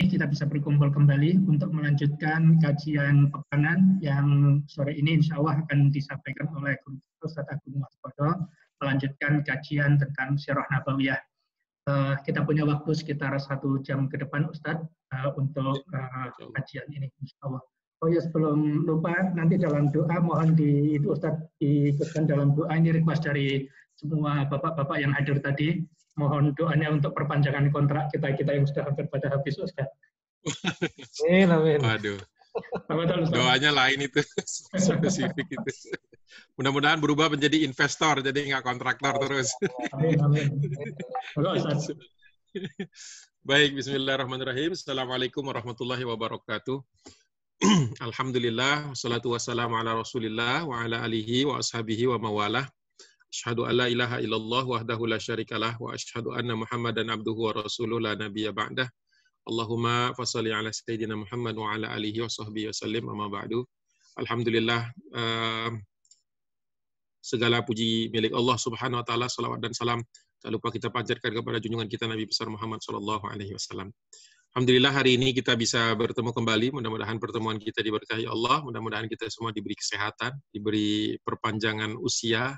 kita bisa berkumpul kembali untuk melanjutkan kajian pekanan yang sore ini insya Allah akan disampaikan oleh Guru Ustadz Agung Waspodo, melanjutkan kajian tentang Sirah Nabawiyah. Kita punya waktu sekitar 1 jam ke depan Ustadz untuk kajian ini insya Allah. Oh ya, sebelum lupa, nanti dalam doa mohon itu Ustadz diikutkan dalam doa, ini request dari semua bapak-bapak yang hadir tadi. Mohon doanya untuk perpanjangan kontrak kita yang sudah hampir pada habis, Ustaz. Amin, amin. Waduh. Doanya lain itu, spesifik itu. Mudah-mudahan berubah menjadi investor, jadi nggak kontraktor terus. Amin, amin. Baik, bismillahirrahmanirrahim. Assalamualaikum warahmatullahi wabarakatuh. Alhamdulillah, wassalatu wassalamu ala rasulillah, wa ala alihi wa ashabihi wa mawalah. Asyhadu an la ilaha illallah wahdahu la syarikalah wa asyhadu anna Muhammadan abduhu wa rasuluh la nabiyya ba'dah. Allahumma fashalli ala sayyidina Muhammad wa ala alihi wa sahbihi wasallim amma ba'du. Alhamdulillah, segala puji milik Allah Subhanahu wa taala, salawat dan salam tak lupa kita panjatkan kepada junjungan kita Nabi besar Muhammad sallallahu alaihi wasallam. Alhamdulillah hari ini kita bisa bertemu kembali. Mudah-mudahan pertemuan kita diberkahi Allah. Mudah-mudahan kita semua diberi kesehatan, diberi perpanjangan usia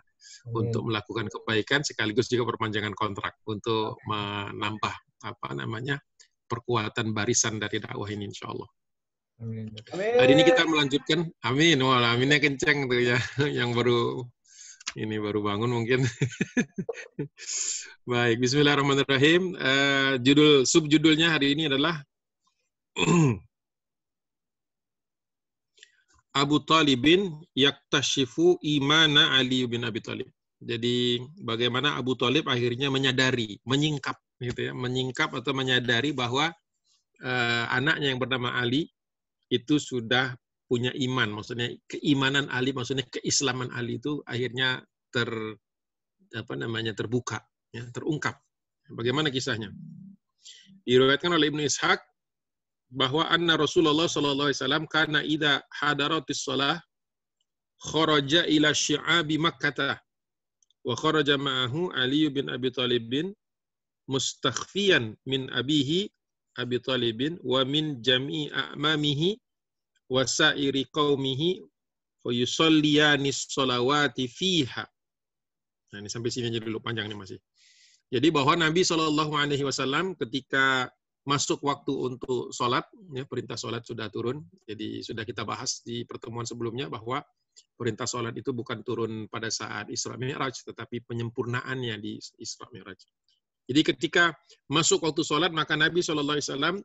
untuk melakukan kebaikan, sekaligus juga perpanjangan kontrak untuk menambah perkuatan barisan dari dakwah ini insya Allah. Amin. Hari ini kita melanjutkan. Amin. Wah, aminnya kenceng tuh ya, yang baru bangun mungkin. Baik, bismillahirrahmanirrahim. Subjudulnya hari ini adalah Abu Talibin yaktashifu imana Ali bin Abi Thalib. Jadi bagaimana Abu Thalib akhirnya menyadari, menyingkap atau menyadari bahwa anaknya yang bernama Ali itu sudah punya iman, maksudnya keimanan Ali, maksudnya keislaman Ali itu akhirnya terbuka, ya, terungkap. Bagaimana kisahnya? Diriwayatkan oleh Ibnu Ishaq bahwa anna Rasulullah sallallahu alaihi wasallam kana idza hadaratis shalah kharaja ila syi'abi Makkah wa kharaja ma'ahu Ali bin Abi Thalib mustakhfiyan min abihi Abi Thalib wa min jami'i a'mamihi wa sa'iri qaumihi wa yusalliyani sholawati fiha. Nah, ini sampai sini aja dulu, panjang nih masih. Jadi bahwa Nabi Shallallahu alaihi wasallam ketika masuk waktu untuk sholat, ya, perintah sholat sudah turun. Jadi sudah kita bahas di pertemuan sebelumnya bahwa perintah sholat itu bukan turun pada saat Isra Mi'raj, tetapi penyempurnaannya di Isra Mi'raj. Jadi ketika masuk waktu sholat, maka Nabi SAW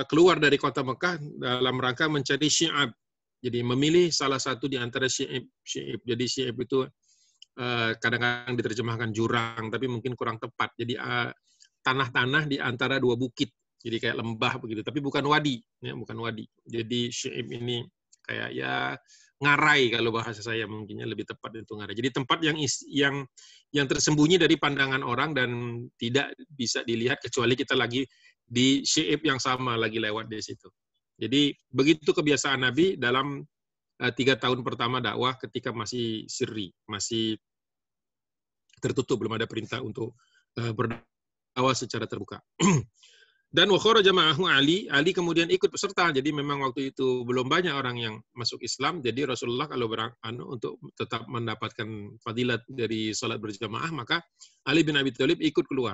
keluar dari kota Mekah dalam rangka mencari syi'ab. Jadi memilih salah satu di antara syi'ib. Jadi syi'ib itu kadang-kadang diterjemahkan jurang, tapi mungkin kurang tepat. Jadi tanah-tanah di antara dua bukit, jadi kayak lembah begitu, tapi bukan wadi, ya, bukan wadi. Jadi syi'ib ini kayak ya ngarai kalau bahasa saya mungkinnya lebih tepat itu ngarai. Jadi tempat yang tersembunyi dari pandangan orang dan tidak bisa dilihat kecuali kita lagi di syi'ib yang sama lagi lewat di situ. Jadi begitu kebiasaan Nabi dalam 3 tahun pertama dakwah ketika masih sirri, masih tertutup, belum ada perintah untuk berdakwah secara terbuka. Dan wa kharaja ma'ahu Ali kemudian ikut peserta. Jadi memang waktu itu belum banyak orang yang masuk Islam. Jadi Rasulullah kalau untuk tetap mendapatkan fadilat dari salat berjamaah, maka Ali bin Abi Thalib ikut keluar.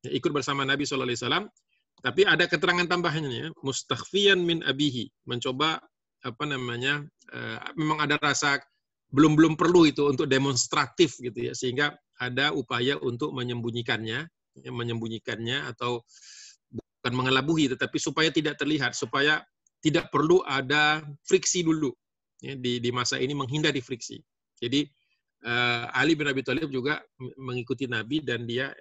Ya, ikut bersama Nabi sallallahu alaihi wasallam. Tapi ada keterangan tambahannya, mustakhfiyan min abihi, mencoba memang ada rasa belum perlu itu untuk demonstratif gitu ya, sehingga ada upaya untuk menyembunyikannya atau bukan mengelabuhi, tetapi supaya tidak terlihat, supaya tidak perlu ada friksi dulu ya, di masa ini, menghindari friksi. Jadi Ali bin Abi Thalib juga mengikuti Nabi dan dia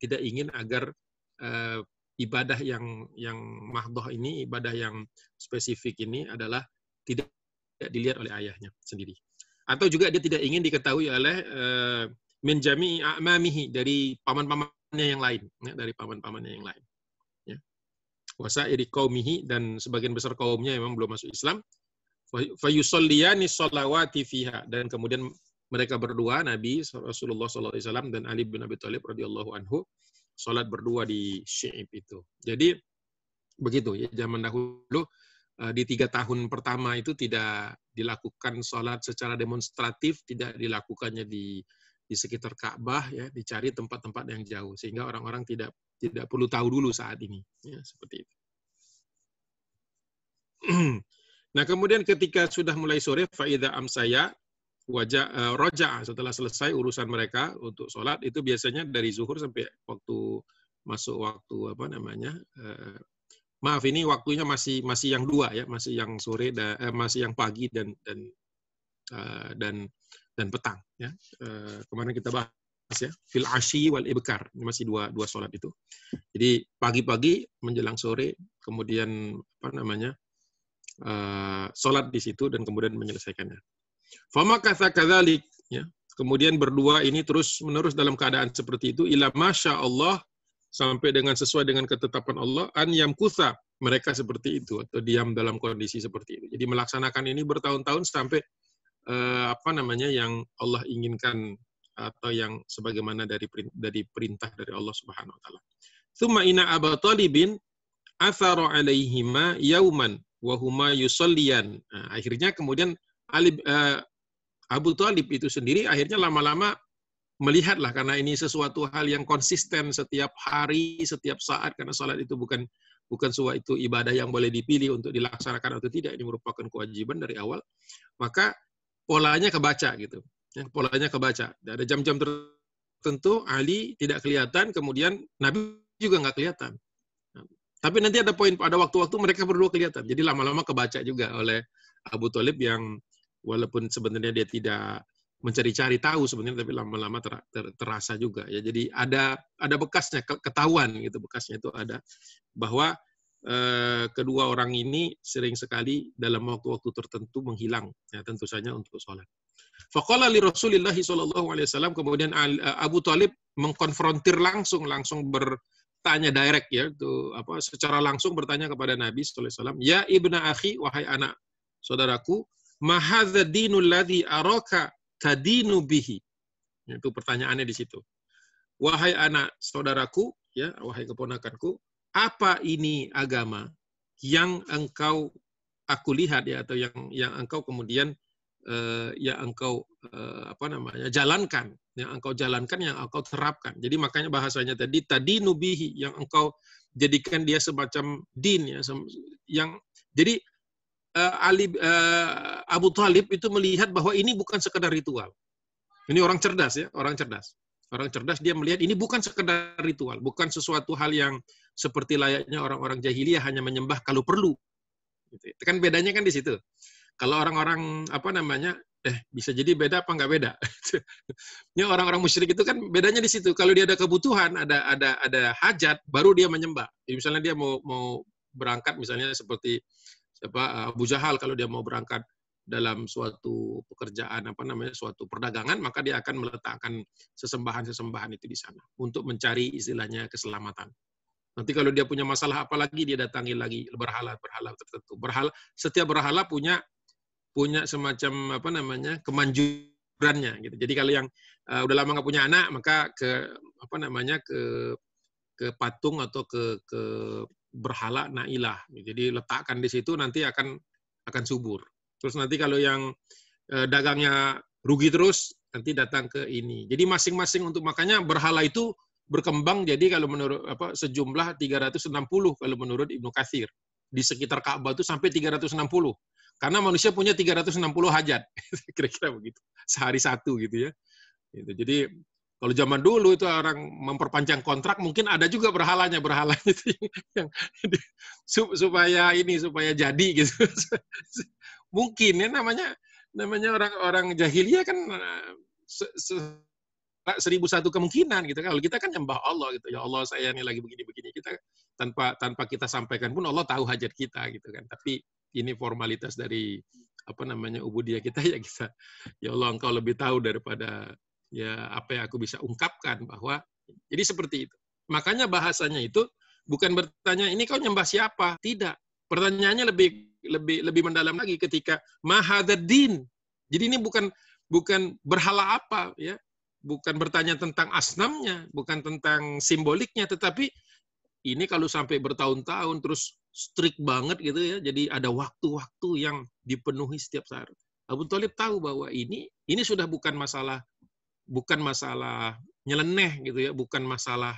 tidak ingin agar ibadah yang mahdoh ini, ibadah yang spesifik ini adalah tidak dilihat oleh ayahnya sendiri. Atau juga dia tidak ingin diketahui oleh min jami'i a'mamihi, dari paman-pamannya yang lain, ya, dari paman-pamannya yang lain. Ya. Wasairi qaumihi, dan sebagian besar kaumnya memang belum masuk Islam. Fa yusalliyani sholawati fiha, dan kemudian mereka berdua, Nabi Rasulullah SAW dan Ali bin Abi Thalib radhiyallahu anhu, salat berdua di syi'ib itu. Jadi Begitu ya, zaman dahulu di 3 tahun pertama itu tidak dilakukan sholat secara demonstratif, tidak dilakukannya di sekitar Ka'bah, ya, dicari tempat-tempat yang jauh sehingga orang-orang tidak perlu tahu dulu saat ini, ya, seperti itu. Nah, kemudian ketika sudah mulai sore, faida amsaya roja, setelah selesai urusan mereka untuk sholat, itu biasanya dari zuhur sampai waktu masuk waktu apa namanya, maaf ini waktunya masih yang 2 ya, masih yang sore dan masih yang pagi dan petang ya. Kemarin kita bahas ya, fil asyi wal ibkar, masih dua sholat itu. Jadi pagi-pagi menjelang sore, kemudian apa namanya, sholat di situ dan kemudian menyelesaikannya. Fama kata kadzalik, ya. Kemudian berdua ini terus menerus dalam keadaan seperti itu, ila masya Allah, sampai dengan sesuai dengan ketetapan Allah, an yamkutha, mereka seperti itu atau diam dalam kondisi seperti itu. Jadi melaksanakan ini bertahun-tahun sampai apa namanya yang Allah inginkan atau yang sebagaimana dari perintah dari Allah Subhanahu wa taala. Tsumma inna Aba Thalibin athara alaihima yauman wa huma yusalliyan. Nah, akhirnya kemudian Abu Thalib itu sendiri akhirnya lama-lama melihatlah, karena ini sesuatu hal yang konsisten setiap hari, setiap saat, karena salat itu bukan suatu ibadah yang boleh dipilih untuk dilaksanakan atau tidak, ini merupakan kewajiban dari awal, maka polanya kebaca gitu. Ya, polanya kebaca. Ada jam-jam tertentu Ali tidak kelihatan, kemudian Nabi juga nggak kelihatan. Tapi nanti ada waktu-waktu mereka berdua kelihatan. Jadi lama-lama kebaca juga oleh Abu Thalib yang walaupun sebenarnya dia tidak mencari-cari tahu sebenarnya, tapi lama-lama terasa juga ya. Jadi ada bekasnya, ketahuan gitu, bekasnya itu ada bahwa kedua orang ini sering sekali dalam waktu-waktu tertentu menghilang, ya, tentu saja untuk sholat. Faqala li Rasulillah sallallahu alaihi wasallam, kemudian Abu Thalib mengkonfrontir langsung bertanya direct ya, itu apa, secara langsung bertanya kepada Nabi sallallahu alaihi wasallam, ya ibna akhi, wahai anak saudaraku, ma hadzal dinul ladzi araka tadinu bihi. Itu pertanyaannya di situ. Wahai anak saudaraku, ya, wahai keponakanku, apa ini agama yang aku lihat ya, atau yang engkau kemudian jalankan, yang engkau terapkan. Jadi makanya bahasanya tadi tadinu bihi, yang engkau jadikan dia semacam din ya, jadi Abu Thalib itu melihat bahwa ini bukan sekedar ritual. Ini orang cerdas ya, orang cerdas. Orang cerdas dia melihat ini bukan sekedar ritual, bukan sesuatu hal yang seperti layaknya orang-orang jahiliyah hanya menyembah kalau perlu. Gitu. Kan bedanya kan di situ. Kalau orang-orang bisa jadi beda apa nggak beda. Ini orang-orang musyrik itu kan bedanya di situ. Kalau dia ada kebutuhan, ada hajat, baru dia menyembah. Jadi misalnya dia mau berangkat, misalnya seperti Abu Jahal, kalau dia mau berangkat dalam suatu pekerjaan suatu perdagangan, maka dia akan meletakkan sesembahan itu di sana untuk mencari istilahnya keselamatan. Nanti kalau dia punya masalah apa lagi, dia datangi lagi berhala tertentu. Setiap berhala punya semacam kemanjurannya gitu. Jadi kalau yang udah lama nggak punya anak, maka ke patung atau ke berhala Nailah. Jadi letakkan di situ, nanti akan subur. Terus nanti kalau yang dagangnya rugi terus, nanti datang ke ini. Jadi masing-masing makanya berhala itu berkembang, jadi kalau menurut sejumlah 360 kalau menurut Ibnu Katsir. Di sekitar Ka'bah itu sampai 360. Karena manusia punya 360 hajat. Kira-kira begitu. Sehari satu gitu ya. Jadi kalau zaman dulu itu orang memperpanjang kontrak, mungkin ada juga berhalanya itu yang supaya jadi gitu. Mungkin ya, namanya orang jahiliyah kan 1001 kemungkinan gitu. Kalau kita kan nyembah Allah gitu. Ya Allah, saya ini lagi begini-begini. Kita tanpa kita sampaikan pun Allah tahu hajat kita gitu kan. Tapi ini formalitas dari ubudiyah kita, ya kita, ya Allah, Engkau lebih tahu daripada ya apa yang aku bisa ungkapkan, bahwa jadi seperti itu. Makanya bahasanya itu bukan bertanya ini kau nyembah siapa, tidak. Pertanyaannya lebih mendalam lagi ketika mahadaddin. Jadi ini bukan berhala apa ya, bukan bertanya tentang asnamnya, bukan tentang simboliknya, tetapi ini kalau sampai bertahun-tahun terus strict banget gitu ya. Jadi ada waktu-waktu yang dipenuhi setiap saat. Abu Thalib tahu bahwa ini sudah bukan masalah nyeleneh gitu ya, bukan masalah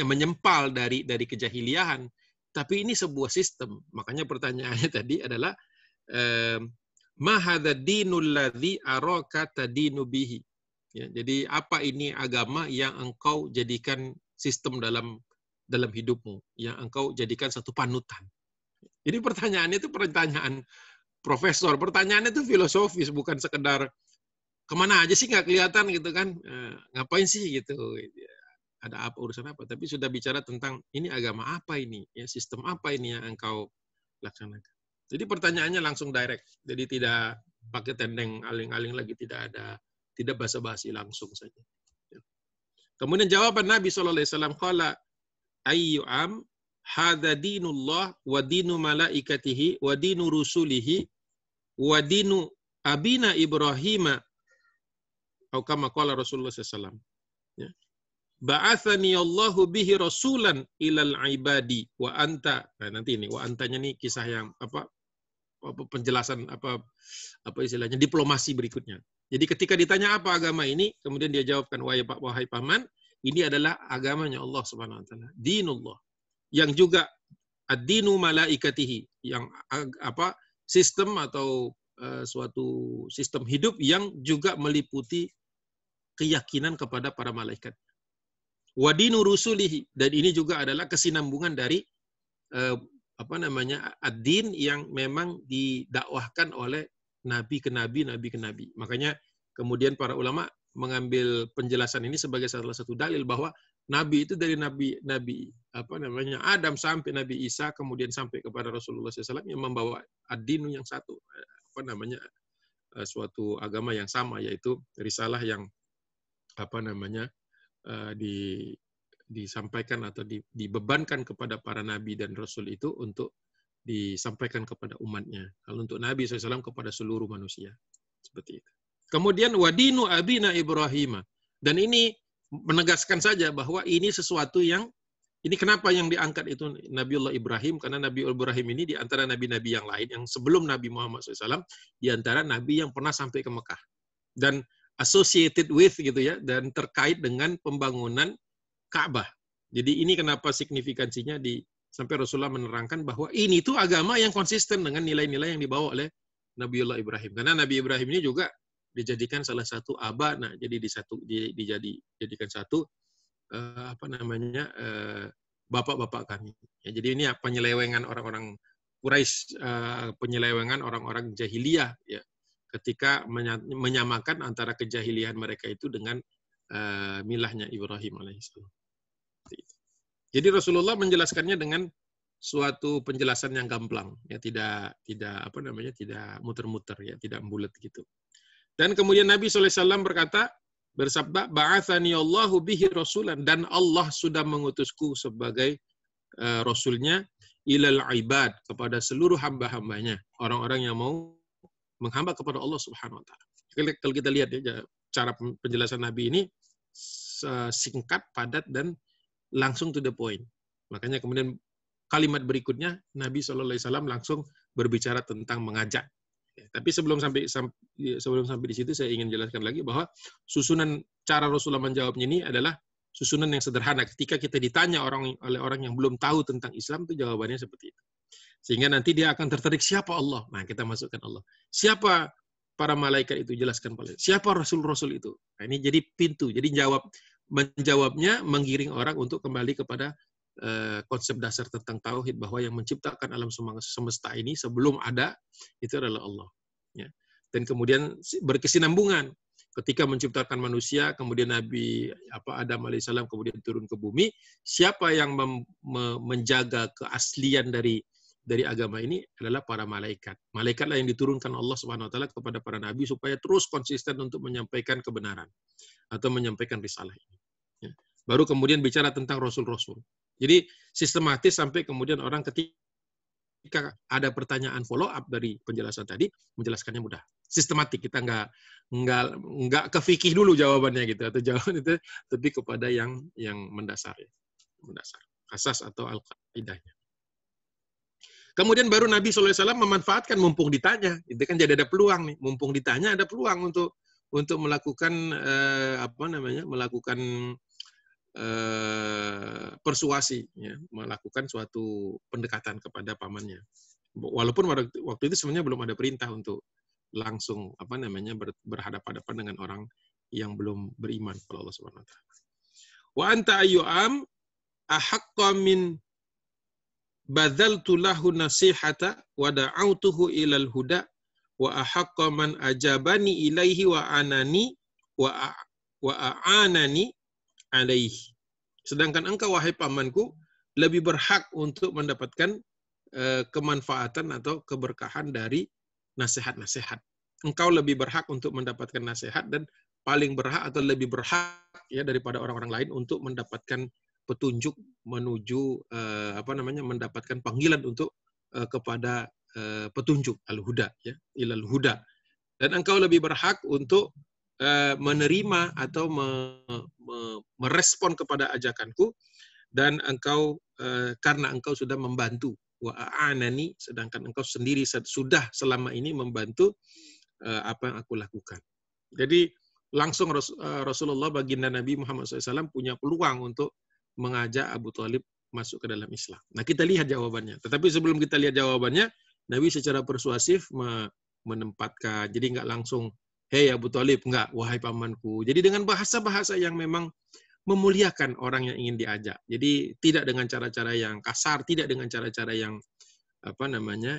menyempal dari kejahiliahan, tapi ini sebuah sistem. Makanya pertanyaannya tadi adalah ma hadza dinul ladzi araka tadinu bihi. Ya, jadi apa ini agama yang engkau jadikan sistem dalam hidupmu, yang engkau jadikan satu panutan. Jadi pertanyaannya itu pertanyaan profesor, pertanyaannya itu filosofis, bukan sekedar kemana aja sih nggak kelihatan gitu kan, ngapain sih gitu, ada apa, urusan apa, tapi sudah bicara tentang ini agama apa ini, ya sistem apa ini yang engkau laksanakan. Jadi pertanyaannya langsung direct, jadi tidak pakai tendeng aling-aling lagi, tidak basa-basi, langsung saja. Kemudian jawaban Nabi SAW, qala ayyu'am hadza dinullah wa dinu malaikatihi wa dinu rusulihi wa dinu abina Ibrahim atau kama qala Rasulullah SAW. Ya. Ba'athani Allahu bihi rasulan ilal ibadi wa anta. Nah, nanti ini wa antanya nih kisah yang penjelasan apa istilahnya diplomasi berikutnya. Jadi ketika ditanya apa agama ini, kemudian dia jawabkan, wahai paman, ini adalah agamanya Allah Subhanahu wa taala, dinullah. Yang juga ad-dinu malaikatihi, yang sistem atau suatu sistem hidup yang juga meliputi keyakinan kepada para malaikat. Wa dinu rusulihi, dan ini juga adalah kesinambungan dari ad-din yang memang didakwahkan oleh nabi ke nabi. Makanya kemudian para ulama mengambil penjelasan ini sebagai salah satu dalil bahwa nabi itu dari nabi Adam sampai Nabi Isa, kemudian sampai kepada Rasulullah SAW yang membawa ad-din yang satu, suatu agama yang sama, yaitu risalah yang disampaikan atau dibebankan kepada para nabi dan rasul itu untuk disampaikan kepada umatnya. Kalau untuk Nabi SAW kepada seluruh manusia. Seperti itu. Kemudian wadinu abina Ibrahim. Dan ini menegaskan saja bahwa ini sesuatu yang, ini kenapa yang diangkat itu Nabiullah Ibrahim, karena Nabi Ibrahim ini di antara nabi-nabi yang lain, yang sebelum Nabi Muhammad SAW, di antara nabi yang pernah sampai ke Mekah. Dan associated with gitu ya, dan terkait dengan pembangunan Ka'bah. Jadi ini kenapa signifikansinya sampai Rasulullah menerangkan bahwa ini tuh agama yang konsisten dengan nilai-nilai yang dibawa oleh Nabiullah Ibrahim. Karena Nabi Ibrahim ini juga dijadikan salah satu abana, jadi dijadikan satu bapak-bapak kami. Ya, jadi ini penyelewengan orang-orang Quraisy, penyelewengan orang-orang jahiliyah ya, ketika menyamakan antara kejahilian mereka itu dengan milahnya Ibrahim alaihissalam. Jadi Rasulullah menjelaskannya dengan suatu penjelasan yang gamblang, ya tidak muter-muter, ya tidak bulat gitu. Dan kemudian Nabi SAW bersabda, ba'athani Allahu bihi rasulan, dan Allah sudah mengutusku sebagai rasulnya ilal ibad, kepada seluruh hamba-hambanya, orang-orang yang mau menghamba kepada Allah Subhanahu wa taala. Kalau kita lihat ya cara penjelasan Nabi ini singkat, padat, dan langsung to the point. Makanya kemudian kalimat berikutnya Nabi SAW langsung berbicara tentang mengajak. Tapi sebelum sampai di situ saya ingin jelaskan lagi bahwa susunan cara Rasulullah menjawabnya ini adalah susunan yang sederhana. Ketika kita ditanya oleh orang yang belum tahu tentang Islam, itu jawabannya seperti itu. Sehingga nanti dia akan tertarik, siapa Allah? Nah, kita masukkan Allah. Siapa para malaikat itu? Jelaskan pada. Siapa rasul-rasul itu? Nah, ini jadi pintu. Jadi menjawabnya menggiring orang untuk kembali kepada konsep dasar tentang tauhid, bahwa yang menciptakan alam semesta ini sebelum ada itu adalah Allah. Ya. Dan kemudian berkesinambungan ketika menciptakan manusia, kemudian Nabi Adam alaihissalam kemudian turun ke bumi. Siapa yang menjaga keaslian dari agama ini adalah para malaikat. Malaikatlah yang diturunkan Allah Subhanahu wa taala kepada para nabi supaya terus konsisten untuk menyampaikan kebenaran atau menyampaikan risalah ini. Ya. Baru kemudian bicara tentang rasul-rasul. Jadi sistematis sampai kemudian orang ketika ada pertanyaan follow up dari penjelasan tadi, menjelaskannya mudah. Sistematik, kita nggak ke fikih dulu jawabannya gitu, atau jawaban itu lebih kepada yang mendasar ya. Mendasar. Asas atau al-qaidahnya. Kemudian baru Nabi SAW memanfaatkan mumpung ditanya. Itu kan jadi ada peluang nih. Mumpung ditanya ada peluang untuk melakukan melakukan persuasi, ya, melakukan suatu pendekatan kepada pamannya. Walaupun waktu itu sebenarnya belum ada perintah untuk langsung berhadapan-hadapan dengan orang yang belum beriman kepada Allah Subhanahu wa taala. Wa anta ayyu'am ahaqqa min badzaltu lahu nasihata wa da'autuhu ilal huda wa ahaqqa man ajabani ilaihi wa anani wa a'anani alaihi. Sedangkan engkau wahai pamanku lebih berhak untuk mendapatkan kemanfaatan atau keberkahan dari nasihat-nasihat. Engkau lebih berhak untuk mendapatkan nasihat dan paling berhak atau lebih berhak ya daripada orang-orang lain untuk mendapatkan petunjuk menuju mendapatkan panggilan untuk kepada petunjuk al-huda ya ilal huda, dan engkau lebih berhak untuk menerima atau merespon kepada ajakanku, dan engkau karena engkau sudah membantu wa a'anani, sedangkan engkau sendiri sudah selama ini membantu apa yang aku lakukan. Jadi langsung Rasulullah baginda Nabi Muhammad SAW punya peluang untuk mengajak Abu Thalib masuk ke dalam Islam. Nah, kita lihat jawabannya. Tetapi sebelum kita lihat jawabannya, Nabi secara persuasif menempatkan. Jadi nggak langsung, hei Abu Thalib, nggak, wahai pamanku. Jadi dengan bahasa-bahasa yang memang memuliakan orang yang ingin diajak. Jadi tidak dengan cara-cara yang kasar, tidak dengan cara-cara yang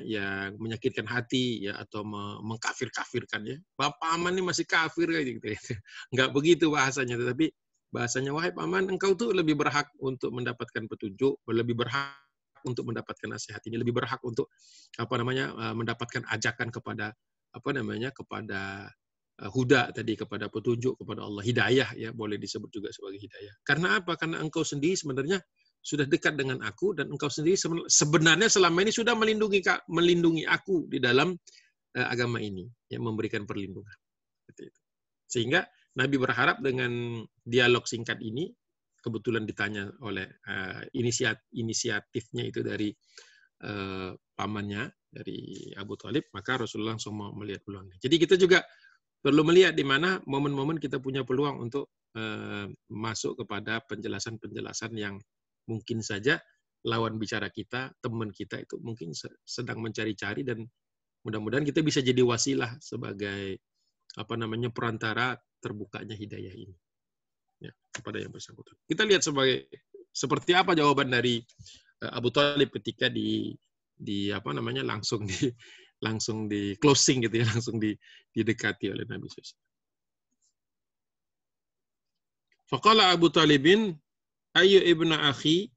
yang menyakitkan hati ya, atau mengkafir-kafirkan ya. Paman ini masih kafir kayak gitu. Nggak begitu bahasanya, tetapi bahasanya, wahai paman, engkau tuh lebih berhak untuk mendapatkan petunjuk, lebih berhak untuk mendapatkan nasihat ini, lebih berhak untuk mendapatkan ajakan kepada kepada huda tadi, kepada petunjuk, kepada Allah, hidayah ya, boleh disebut juga sebagai hidayah. Karena apa? Karena engkau sendiri sebenarnya sudah dekat dengan aku, dan engkau sendiri sebenarnya selama ini sudah melindungi aku di dalam agama ini, yang memberikan perlindungan. Sehingga Nabi berharap dengan dialog singkat ini, kebetulan ditanya oleh inisiatifnya itu dari pamannya, dari Abu Thalib, maka Rasulullah langsung melihat peluang. Jadi kita juga perlu melihat di mana momen-momen kita punya peluang untuk masuk kepada penjelasan-penjelasan yang mungkin saja lawan bicara kita, teman kita itu mungkin sedang mencari-cari, dan mudah-mudahan kita bisa jadi wasilah sebagai perantara terbukanya hidayah ini ya, kepada yang bersangkutan. Kita lihat seperti apa jawaban dari Abu Thalib ketika langsung di closing gitu ya, langsung didekati oleh Nabi SAW. Faqala Abu Thalibin, Ayu ibna akhi,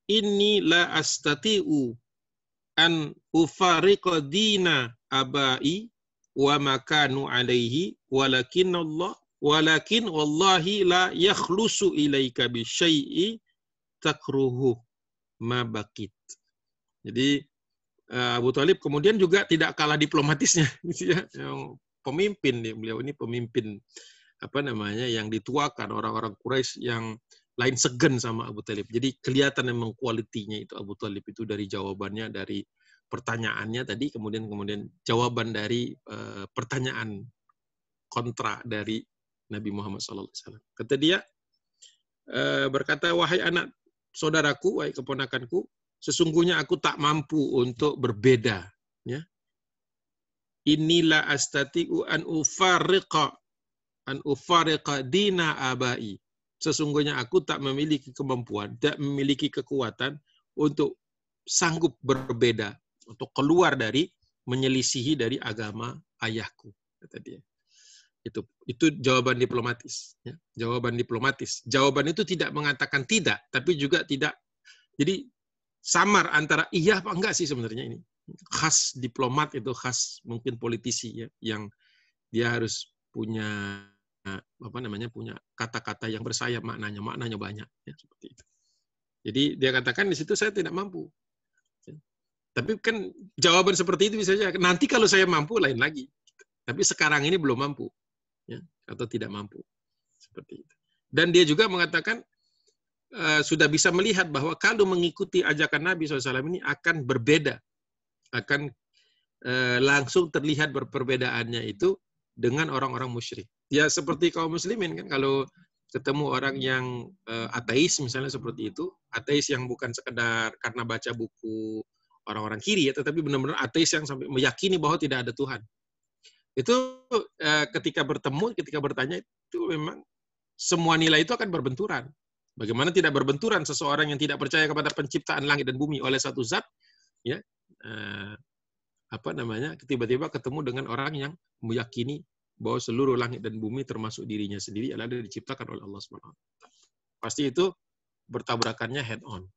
inni la astati'u an ufariqa dina abai wa makanu alaihi walakin wallahi la yakhlusu ilaika bi syai'i takruhu ma bakit. Jadi Abu Thalib kemudian juga tidak kalah diplomatisnya gitu ya. Pemimpin nih, beliau ini pemimpin yang dituakan orang-orang Quraisy yang lain segan sama Abu Thalib. Jadi kelihatan memang kualitinya itu Abu Thalib itu dari jawabannya, dari pertanyaannya tadi, kemudian jawaban dari pertanyaan kontra dari Nabi Muhammad SAW. Kata dia, berkata, wahai anak saudaraku, wahai keponakanku, sesungguhnya aku tak mampu untuk berbeda. Ya. Inilah astati'u an ufariqa dina abai. Sesungguhnya aku tak memiliki kemampuan, tak memiliki kekuatan untuk sanggup berbeda, untuk keluar dari, menyelisihi dari agama ayahku, kata dia. Itu jawaban diplomatis. Ya. Jawaban diplomatis. Jawaban itu tidak mengatakan tidak, tapi juga tidak. Jadi samar antara iya apa enggak sih sebenarnya ini. Khas diplomat itu, khas mungkin politisi ya, yang dia harus punya punya kata-kata yang bersayap, maknanya banyak ya, seperti itu. Jadi dia katakan di situ saya tidak mampu. Tapi kan jawaban seperti itu bisa saja nanti kalau saya mampu lain lagi. Tapi sekarang ini belum mampu ya, atau tidak mampu. Seperti itu. Dan dia juga mengatakan sudah bisa melihat bahwa kalau mengikuti ajakan Nabi SAW ini akan berbeda, akan langsung terlihat perbedaannya itu dengan orang-orang musyrik. Ya seperti kaum muslimin kan, kalau ketemu orang yang ateis misalnya seperti itu, ateis yang bukan sekedar karena baca buku orang-orang kiri ya, tetapi benar-benar ateis yang sampai meyakini bahwa tidak ada Tuhan. Itu ketika bertemu, ketika bertanya itu memang semua nilai itu akan berbenturan. Bagaimana tidak berbenturan seseorang yang tidak percaya kepada penciptaan langit dan bumi oleh satu zat, ya, tiba-tiba ketemu dengan orang yang meyakini bahwa seluruh langit dan bumi termasuk dirinya sendiri adalah diciptakan oleh Allah SWT. Pasti itu bertabrakannya head on.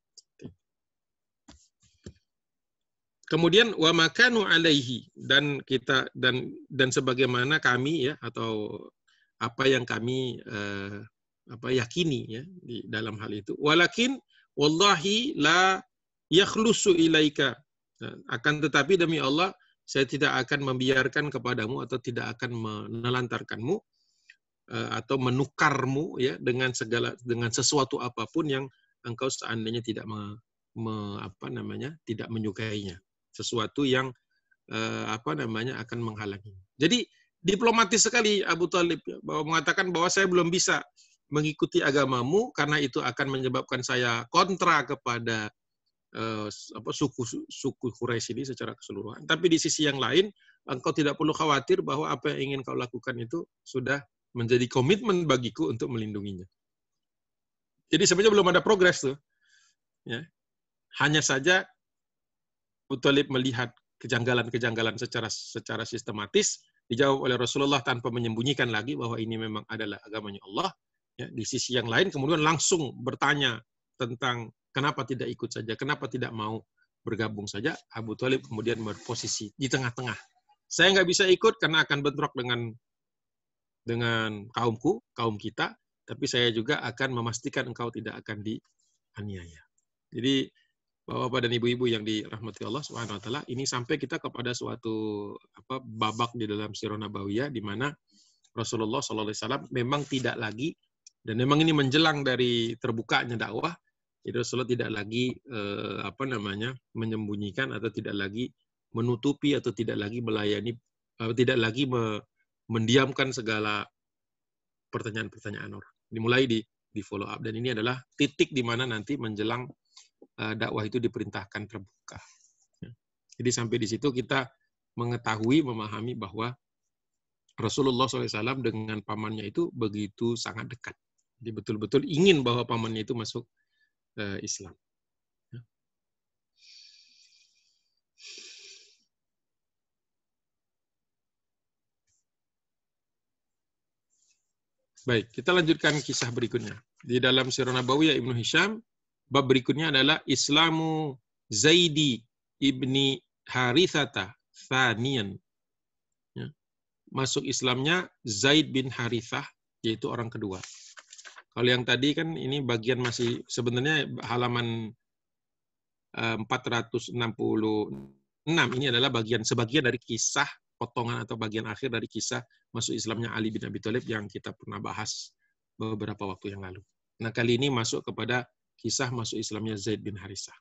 Kemudian wa makanu alaihi, dan kita dan sebagaimana kami ya, atau apa yang kami yakini ya di dalam hal itu. Walakin wallahi la yakhlusu ilaika, akan tetapi demi Allah saya tidak akan membiarkan kepadamu atau tidak akan menelantarkanmu atau menukarmu ya dengan sesuatu apapun yang engkau seandainya tidak tidak menyukainya, sesuatu yang akan menghalangi. Jadi diplomatis sekali Abu Thalib ya, bahwa mengatakan bahwa saya belum bisa mengikuti agamamu karena itu akan menyebabkan saya kontra kepada suku Quraisy ini secara keseluruhan. Tapi di sisi yang lain, engkau tidak perlu khawatir bahwa apa yang ingin kau lakukan itu sudah menjadi komitmen bagiku untuk melindunginya. Jadi sebenarnya belum ada progres tuh. Ya. Hanya saja Abu Thalib melihat kejanggalan-kejanggalan secara sistematis, dijawab oleh Rasulullah tanpa menyembunyikan lagi bahwa ini memang adalah agamanya Allah. Ya, di sisi yang lain kemudian langsung bertanya tentang kenapa tidak ikut saja, kenapa tidak mau bergabung saja. Abu Thalib kemudian berposisi di tengah-tengah. Saya nggak bisa ikut karena akan bentrok dengan kaum kita, tapi saya juga akan memastikan engkau tidak akan dianiaya. Jadi Bapak dan Ibu-ibu yang dirahmati Allah Subhanahu wa taala, ini sampai kita kepada suatu babak di dalam Sirah Nabawiyah di mana Rasulullah SAW memang tidak lagi, dan memang ini menjelang dari terbukanya dakwah, jadi Rasulullah tidak lagi menyembunyikan atau tidak lagi menutupi atau tidak lagi melayani, tidak lagi mendiamkan segala pertanyaan-pertanyaan orang. Dimulai di follow up, dan ini adalah titik di mana nanti menjelang dakwah itu diperintahkan terbuka. Jadi sampai di situ kita mengetahui, memahami bahwa Rasulullah SAW dengan pamannya itu begitu sangat dekat. Jadi betul-betul ingin bahwa pamannya itu masuk Islam. Baik, kita lanjutkan kisah berikutnya. Di dalam Sirah Nabawiyah Ibnu Hisham, bab berikutnya adalah Islamu Zaidi ibni Harithata Thaniyan. Ya. Masuk Islamnya Zaid bin Harithah, yaitu orang kedua. Kalau yang tadi kan ini bagian masih sebenarnya halaman 466. Ini adalah sebagian dari kisah potongan atau bagian akhir dari kisah masuk Islamnya Ali bin Abi Thalib yang kita pernah bahas beberapa waktu yang lalu. Nah, kali ini masuk kepada kisah masuk Islamnya Zaid bin Harithah.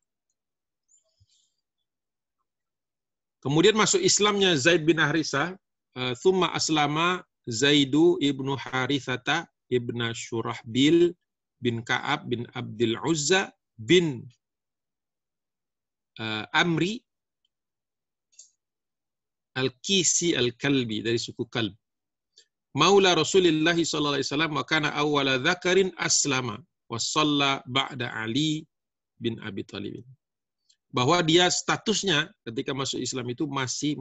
Kemudian masuk Islamnya Zaid bin Harithah, thumma aslama Zaidu ibnu Harithata ibn Shurahbil bin Ka'ab bin Abdul Uzza bin Amri Al-Kisi Al-Kalbi, dari suku Kalb. Maula Rasulullah sallallahu alaihi wasallam wa kana awwala dzakarin aslama wa shalla ba'da Ali bin Abi Thalib. Bahwa dia statusnya ketika masuk Islam itu masih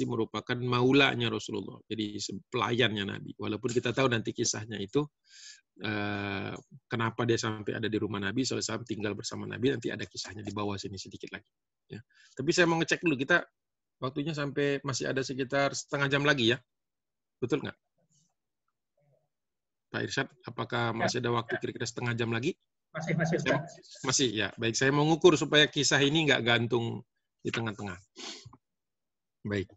merupakan maulanya Rasulullah. Jadi pelayannya Nabi. Walaupun kita tahu nanti kisahnya itu kenapa dia sampai ada di rumah Nabi SAW, tinggal bersama Nabi, nanti ada kisahnya di bawah sini sedikit lagi. Ya. Tapi saya mau ngecek dulu, kita waktunya sampai masih ada sekitar setengah jam lagi ya. Betul nggak? Pak Irsyad, apakah masih ada waktu kira-kira setengah jam lagi? Masih ya. Baik, saya mau ngukur supaya kisah ini nggak gantung di tengah-tengah. Baik.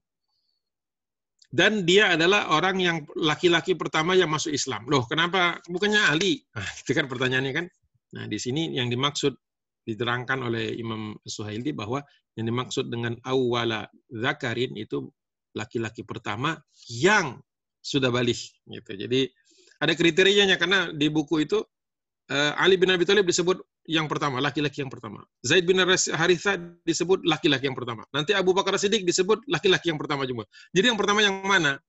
Dan dia adalah orang yang laki-laki pertama yang masuk Islam. Loh, kenapa bukannya Ali? Nah, itu kan pertanyaannya kan. Nah, di sini yang dimaksud diterangkan oleh Imam Suhaili bahwa yang dimaksud dengan awwala zakarin itu laki-laki pertama yang sudah balik gitu. Jadi ada kriterianya karena di buku itu Ali bin Abi Thalib disebut yang pertama, laki-laki yang pertama. Zaid bin Harithah disebut laki-laki yang pertama. Nanti Abu Bakar Siddiq disebut laki-laki yang pertama juga. Jadi yang pertama yang mana?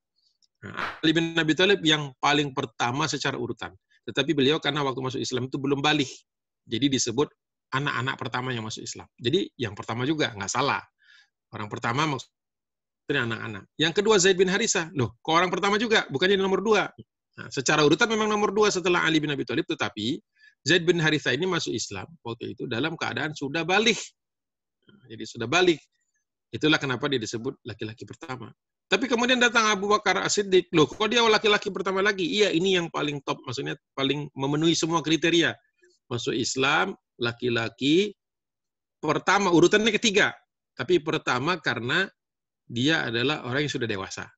Nah, Ali bin Abi Thalib yang paling pertama secara urutan. Tetapi beliau karena waktu masuk Islam itu belum balik. Jadi disebut anak-anak pertama yang masuk Islam. Jadi yang pertama juga, nggak salah. Orang pertama maksudnya anak-anak. Yang kedua Zaid bin Harithah. Loh, kok orang pertama juga? Bukannya nomor 2. Nah, secara urutan memang nomor 2 setelah Ali bin Abi Thalib, tetapi Zaid bin Harithah ini masuk Islam waktu itu dalam keadaan sudah balik. Jadi sudah balik. Itulah kenapa dia disebut laki-laki pertama. Tapi kemudian datang Abu Bakar As-Siddiq. Loh, kok dia laki-laki pertama lagi? Iya, ini yang paling top. Maksudnya paling memenuhi semua kriteria. Masuk Islam, laki-laki pertama, urutannya ketiga. Tapi pertama karena dia adalah orang yang sudah dewasa.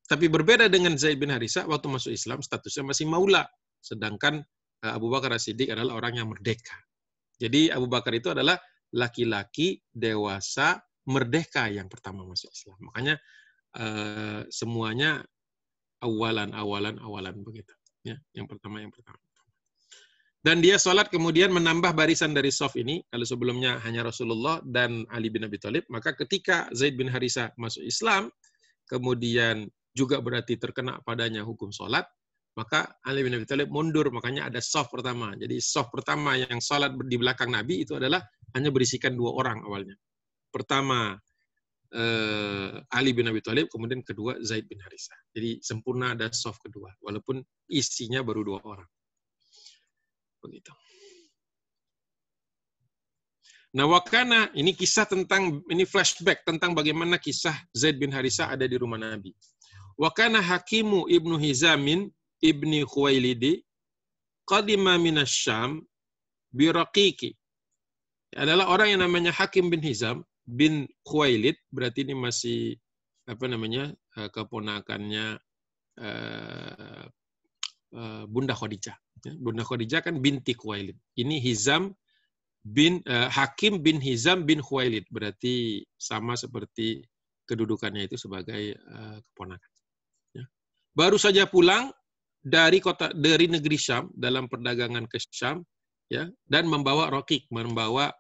Tapi berbeda dengan Zaid bin Harithah, waktu masuk Islam statusnya masih maula. Sedangkan Abu Bakar As-Siddiq adalah orang yang merdeka. Jadi Abu Bakar itu adalah laki-laki dewasa merdeka yang pertama masuk Islam. Makanya semuanya awalan begitu. Ya, yang pertama. Dan dia sholat kemudian menambah barisan dari shaf ini. Kalau sebelumnya hanya Rasulullah dan Ali bin Abi Thalib, maka ketika Zaid bin Harithah masuk Islam, kemudian juga berarti terkena padanya hukum sholat, maka Ali bin Abi Thalib mundur, makanya ada shaf pertama. Jadi shaf pertama yang sholat di belakang Nabi itu adalah hanya berisikan 2 orang awalnya. Pertama Ali bin Abi Thalib, kemudian kedua Zaid bin Harithah. Jadi sempurna ada shaf kedua, walaupun isinya baru 2 orang. Begitu. Nah, wakana ini kisah tentang, ini flashback tentang bagaimana kisah Zaid bin Harithah ada di rumah Nabi. Wakana Hakimu ibnu Hizamin ibni Khuwailidi qadima minasyam biraqiqi. Adalah orang yang namanya Hakim bin Hizam bin Khuwailid, berarti ini masih keponakannya Bunda Khadijah. Bunda Khadijah kan binti Khuwailid. Ini Hizam bin Hakim bin Hizam bin Khuwailid, berarti sama seperti kedudukannya itu sebagai keponakan. Ya. Baru saja pulang dari negeri Syam dalam perdagangan ke Syam, ya, dan membawa rokik, membawa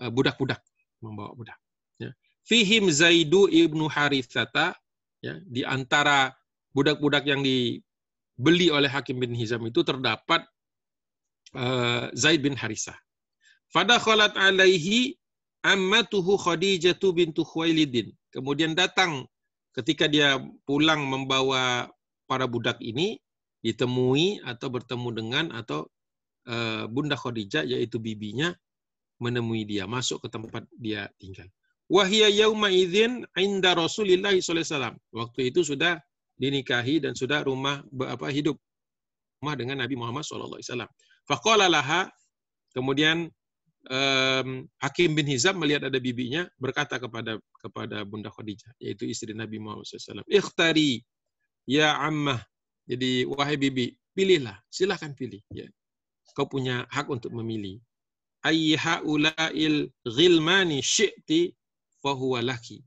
budak-budak, membawa budak. Ya. Fihim Zaidu ibnu Harithata, ya, di antara budak-budak yang dibeli oleh Hakim bin Hizam itu terdapat Zaid bin Harithah. Fadakhalat alaihi ammatuhu Khadijatu bintu Khuwailidin. Kemudian datang ketika dia pulang membawa para budak ini, ditemui atau bertemu dengan Bunda Khadijah, yaitu bibinya, menemui dia, masuk ke tempat dia tinggal. Wahia yauma idzin inda Rasulillah sallallahu alaihi wasallam. Waktu itu sudah dinikahi dan sudah hidup rumah dengan Nabi Muhammad sallallahu alaihi wasallam. Faqala laha, kemudian Hakim bin Hizam melihat ada bibinya, berkata kepada Bunda Khadijah, yaitu istri Nabi Muhammad SAW, ikhtari ya ammah, jadi wahai bibi, pilihlah, silahkan pilih, ya. Kau punya hak untuk memilih. Ayyahaula'il ghilmani syi'ti fahuwa laki,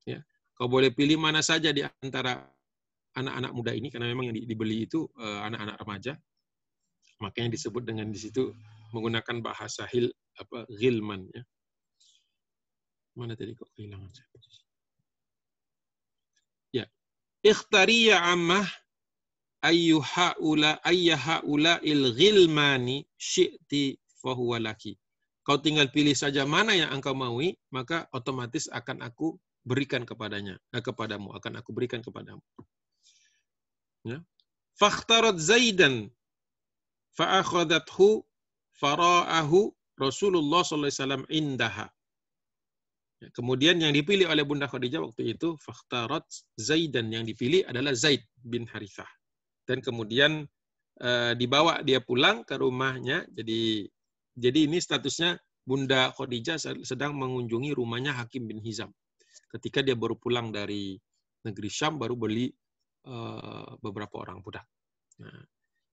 ya. Kau boleh pilih mana saja di antara anak-anak muda ini, karena memang yang dibeli itu anak-anak remaja, makanya disebut dengan di situ menggunakan bahasa ghilman, ya. Mana tadi kok kehilangan saya? Ya. Ikhtari ya ammah ayyahaula il ghilmani syi'ti fahuwa laki. Kau tinggal pilih saja mana yang engkau maui, maka otomatis akan aku berikan kepadamu, akan aku berikan kepadamu. Ya. Fakhtarat Zaidan fa'akhadathu fara'ahu Rasulullah sallallahu alaihi wasallam indaha. Ya, kemudian yang dipilih oleh Bunda Khadijah waktu itu fakhtarat Zaidan, yang dipilih adalah Zaid bin Harithah. Dan kemudian dibawa dia pulang ke rumahnya. Jadi ini statusnya Bunda Khadijah sedang mengunjungi rumahnya Hakim bin Hizam ketika dia baru pulang dari negeri Syam, baru beli beberapa orang budak. Nah,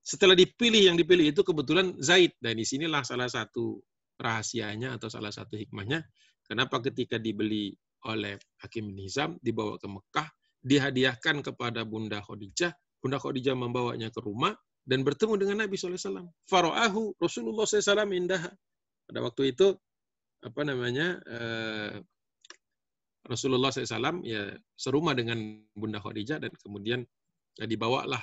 setelah yang dipilih itu kebetulan Zaid. Dan disinilah salah satu rahasianya atau salah satu hikmahnya. Kenapa ketika dibeli oleh Hakim bin Hizam, dibawa ke Mekah, dihadiahkan kepada Bunda Khadijah. Bunda Khadijah membawanya ke rumah dan bertemu dengan Nabi SAW. Fara'ahu Rasulullah SAW indaha. Pada waktu itu, Rasulullah SAW ya serumah dengan Bunda Khadijah, dan kemudian dibawalah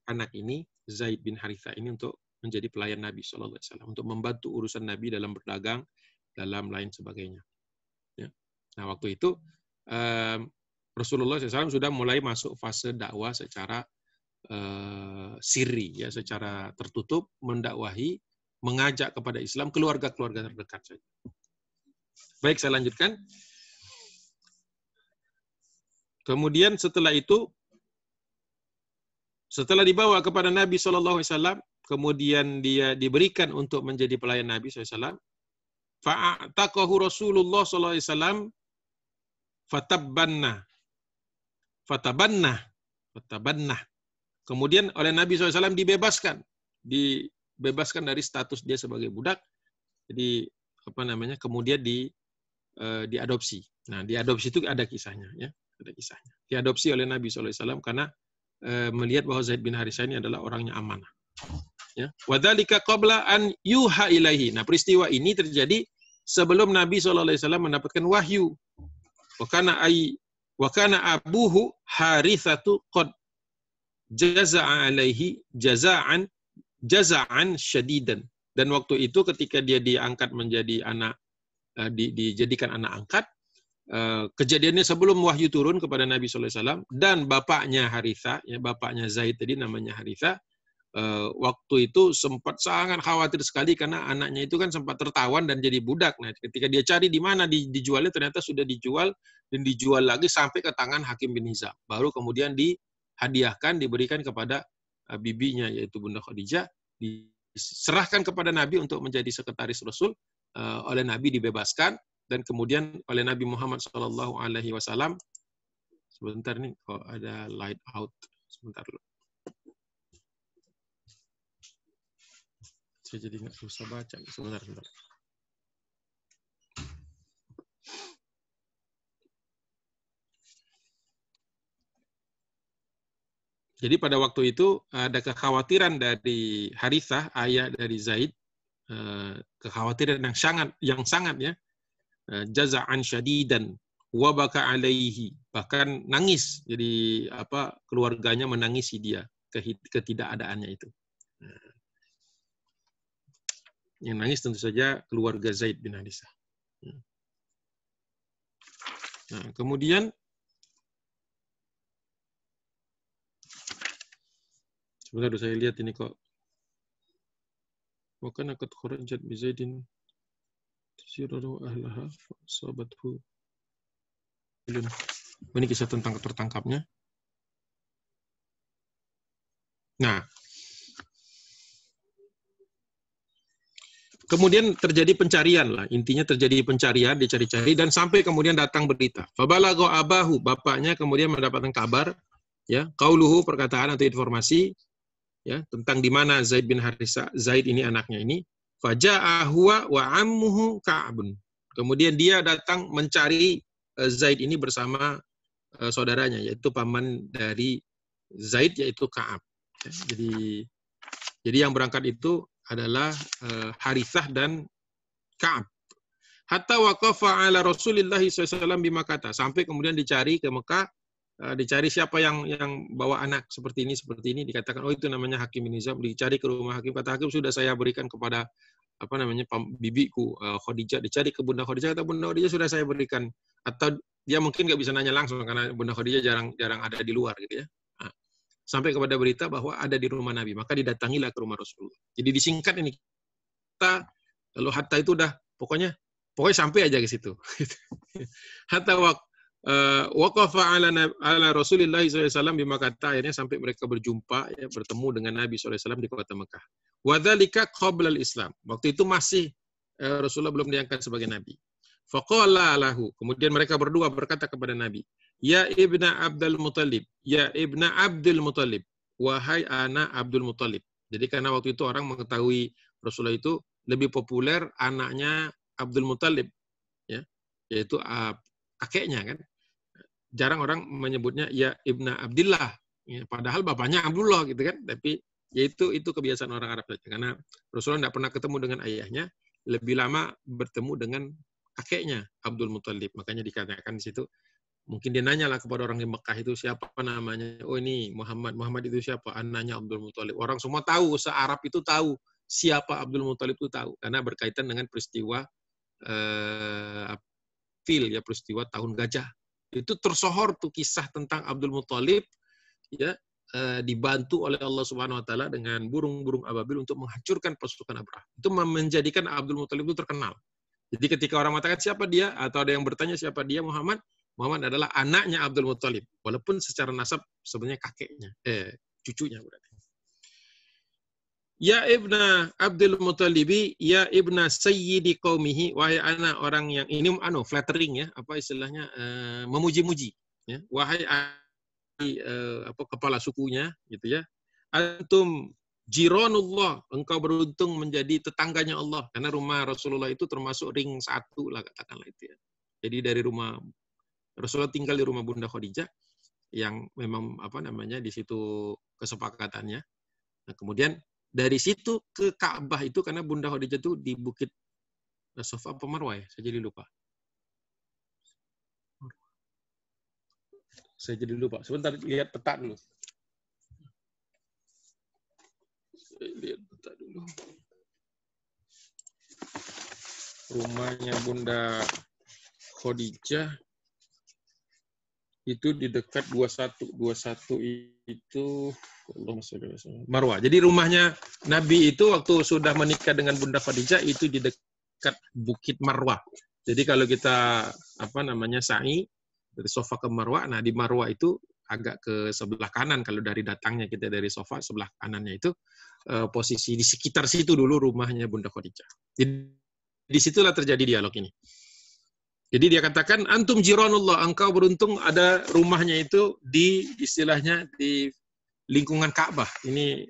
anak ini, Zaid bin Harithah ini, untuk menjadi pelayan Nabi SAW, untuk membantu urusan Nabi dalam berdagang, dalam lain sebagainya. Ya. Nah, waktu itu Rasulullah SAW sudah mulai masuk fase dakwah secara sirri, ya, secara tertutup, mendakwahi, mengajak kepada Islam keluarga-keluarga terdekat saja. Baik, saya lanjutkan. Kemudian setelah itu, setelah dibawa kepada Nabi SAW, kemudian dia diberikan untuk menjadi pelayan Nabi SAW. Fa'ataqahu Rasulullah SAW fatabanna. Kemudian oleh Nabi SAW dibebaskan dari status dia sebagai budak. Jadi kemudian diadopsi. Nah, diadopsi itu ada kisahnya, ya. Ada kisahnya. Diadopsi oleh Nabi SAW karena melihat bahwa Zaid bin Harithah ini adalah orangnya amanah. Ya. Wadzalika qabla an yuha ilaihi. Nah, peristiwa ini terjadi sebelum Nabi SAW mendapatkan wahyu. Wa kana abuhu Harithatu qad jaza'a alaihi jaza'an syadidan. Dan waktu itu ketika dia diangkat menjadi anak, dijadikan anak angkat, kejadiannya sebelum wahyu turun kepada Nabi SAW, dan bapaknya Harithah, ya, bapaknya Zaid tadi namanya Harithah, waktu itu sempat sangat khawatir sekali karena anaknya itu kan sempat tertawan dan jadi budak. Nah, ketika dia cari di mana dijualnya, ternyata sudah dijual dan dijual lagi sampai ke tangan Hakim bin Hizam. Baru kemudian dihadiahkan, diberikan kepada bibinya, yaitu Bunda Khadijah, diserahkan kepada Nabi untuk menjadi sekretaris Rasul. Oleh Nabi dibebaskan, dan kemudian oleh Nabi Muhammad SAW, sebentar nih, kok ada light out, sebentar dulu. Saya jadi nggak susah baca, sebentar. Jadi pada waktu itu ada kekhawatiran dari Harithah, ayah dari Zaid, kekhawatiran yang sangat ya, jaza'an syadidan wa baka alaihi, bahkan nangis. Jadi keluarganya menangisi dia ketidakadaannya itu. Yang nangis tentu saja keluarga Zaid bin Harithah. Nah, kemudian sebentar saya lihat ini kok. Wa kana qad kharajat bi Zaidin siraru ahlaha sabathu. Ini kisah tentang tertangkapnya. Nah, kemudian terjadi pencarian lah, intinya terjadi pencarian, dicari-cari, dan sampai kemudian datang berita. Fabalagha abahu, bapaknya kemudian mendapatkan kabar, ya, qauluhu, perkataan atau informasi, ya, tentang di mana Zaid bin Harithah, Zaid ini anaknya ini. Faja'a huwa wa ammuhu Ka'bun. Kemudian dia datang mencari Zaid ini bersama saudaranya, yaitu paman dari Zaid, yaitu Ka'ab. Ya, jadi yang berangkat itu adalah Harithah dan Ka'ab. Hatta waqafa ala Rasulillah SAW bimakata. Sampai kemudian dicari ke Mekah, dicari siapa yang bawa anak seperti ini. Dikatakan, oh itu namanya Hakim bin Hizam. Dicari ke rumah Hakim. Kata Hakim, sudah saya berikan kepada bibiku Khadijah. Dicari ke Bunda Khadijah. Kata Bunda Khadijah, sudah saya berikan. Atau dia mungkin nggak bisa nanya langsung karena Bunda Khadijah jarang ada di luar gitu ya. Sampai kepada berita bahwa ada di rumah Nabi, maka didatangilah ke rumah Rasulullah. Jadi disingkat ini, lalu hatta itu udah pokoknya sampai aja ke situ. Hatta waqafa ala Rasulillah SAW bimakata, akhirnya sampai mereka berjumpa, ya, bertemu dengan Nabi SAW di kota Mekah. Wadzalika qabla al-Islam. Waktu itu masih Rasulullah belum diangkat sebagai Nabi. Faqala lahu, kemudian mereka berdua berkata kepada Nabi, Ya ibna Abdul Muttalib, ya ibna Abdul Muttalib, wahai anak Abdul Muttalib. Jadi karena waktu itu orang mengetahui Rasulullah itu lebih populer anaknya Abdul Muttalib, ya, yaitu kakeknya kan. Jarang orang menyebutnya ya ibna Abdillah, ya, padahal bapaknya Abdullah gitu kan. Tapi yaitu itu kebiasaan orang Arab saja. Karena Rasulullah tidak pernah ketemu dengan ayahnya, lebih lama bertemu dengan kakeknya Abdul Muttalib. Makanya dikatakan di situ, mungkin dia nanya lah kepada orang di Mekah itu siapa namanya. Oh ini Muhammad. Muhammad itu siapa? Anaknya Abdul Muttalib. Orang semua tahu, se-Arab itu tahu siapa Abdul Muttalib itu tahu. Karena berkaitan dengan peristiwa ya peristiwa tahun gajah. Itu tersohor tuh kisah tentang Abdul Muttalib, ya, dibantu oleh Allah Subhanahu wa taala dengan burung-burung ababil untuk menghancurkan pasukan Abraham. Itu menjadikan Abdul Muttalib itu terkenal. Jadi ketika orang mengatakan siapa dia, atau ada yang bertanya siapa dia, Muhammad adalah anaknya Abdul Muttalib, walaupun secara nasab sebenarnya kakeknya, cucunya berarti. Ya ibna Abdul Muttalibi, ya ibna sayyidi qaumihi, wahai anak orang yang ini flattering ya, apa istilahnya, memuji-muji ya. Wahai kepala sukunya gitu ya. Antum jiranullah, engkau beruntung menjadi tetangganya Allah, karena rumah Rasulullah itu termasuk ring 1 lah katakanlah itu ya. Jadi dari rumah Rasulullah tinggal di rumah Bunda Khadijah yang memang di situ kesepakatannya. Nah, kemudian dari situ ke Ka'bah itu karena Bunda Khadijah itu di Bukit Safa apa Marwah ya? Saya jadi lupa. Sebentar lihat peta dulu. Rumahnya Bunda Khadijah itu di dekat 21 itu Marwah. Jadi rumahnya Nabi itu waktu sudah menikah dengan Bunda Khadijah itu di dekat Bukit Marwah. Jadi kalau kita sa'i dari Safa ke Marwah, nah di Marwah itu agak ke sebelah kanan kalau dari datangnya kita dari Safa, sebelah kanannya itu posisi di sekitar situ dulu rumahnya Bunda Khadijah. Jadi disitulah terjadi dialog ini. Jadi dia katakan antum jiranullah, engkau beruntung ada rumahnya itu di istilahnya di lingkungan Ka'bah. Ini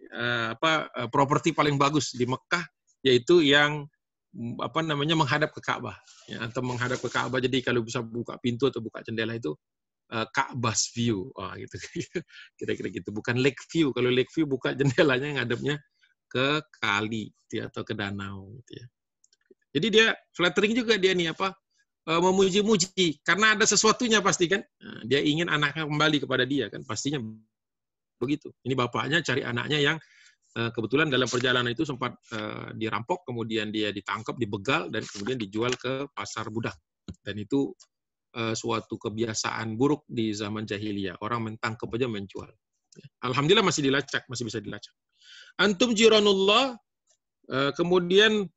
properti paling bagus di Mekah, yaitu yang menghadap ke Ka'bah ya, atau menghadap ke Ka'bah. Jadi kalau bisa buka pintu atau buka jendela itu Ka'bah's view. Gitu. Kira-kira gitu. Bukan lake view. Kalau lake view buka jendelanya ngadepnya ke kali ya, atau ke danau gitu ya. Jadi dia flattering juga dia nih memuji-muji karena ada sesuatunya pasti kan. Nah, dia ingin anaknya kembali kepada dia kan, pastinya begitu. Ini bapaknya cari anaknya yang kebetulan dalam perjalanan itu sempat dirampok, kemudian dia ditangkap, dibegal dan kemudian dijual ke pasar budak. Dan itu suatu kebiasaan buruk di zaman jahiliyah. Orang mentangkap aja menjual. Alhamdulillah masih dilacak, masih bisa dilacak. Antum jiranullah, kemudian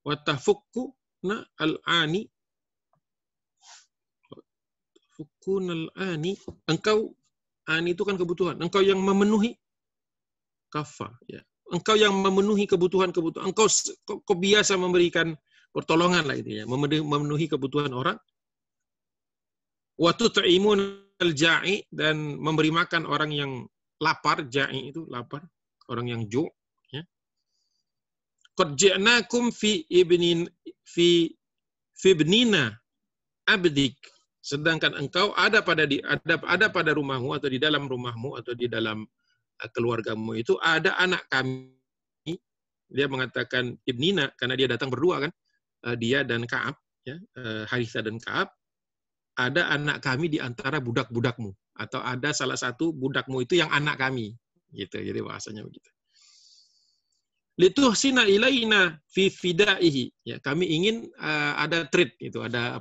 watafukuna al-ani, engkau, ani itu kan kebutuhan, engkau yang memenuhi kafa ya, engkau yang memenuhi kebutuhan, engkau biasa memberikan pertolongan lah itu ya, memenuhi kebutuhan orang. Wa tut'imun al-ja'i, dan memberi makan orang yang lapar. Ja'i itu lapar, orang yang ju' ya. Qad ji'nakum fi ibnina abdik, sedangkan engkau ada pada rumahmu atau di dalam rumahmu atau di dalam keluargamu itu ada anak kami. Dia mengatakan ibnina karena dia datang berdua kan, dia dan Ka'ab ya, Harithah dan Ka'ab. Ada anak kami di antara budak-budakmu, atau ada salah satu budakmu itu yang anak kami gitu. Jadi bahasanya begitu. Lituhsina ilaina fi fidaihi, ya, kami ingin ada trade itu, ada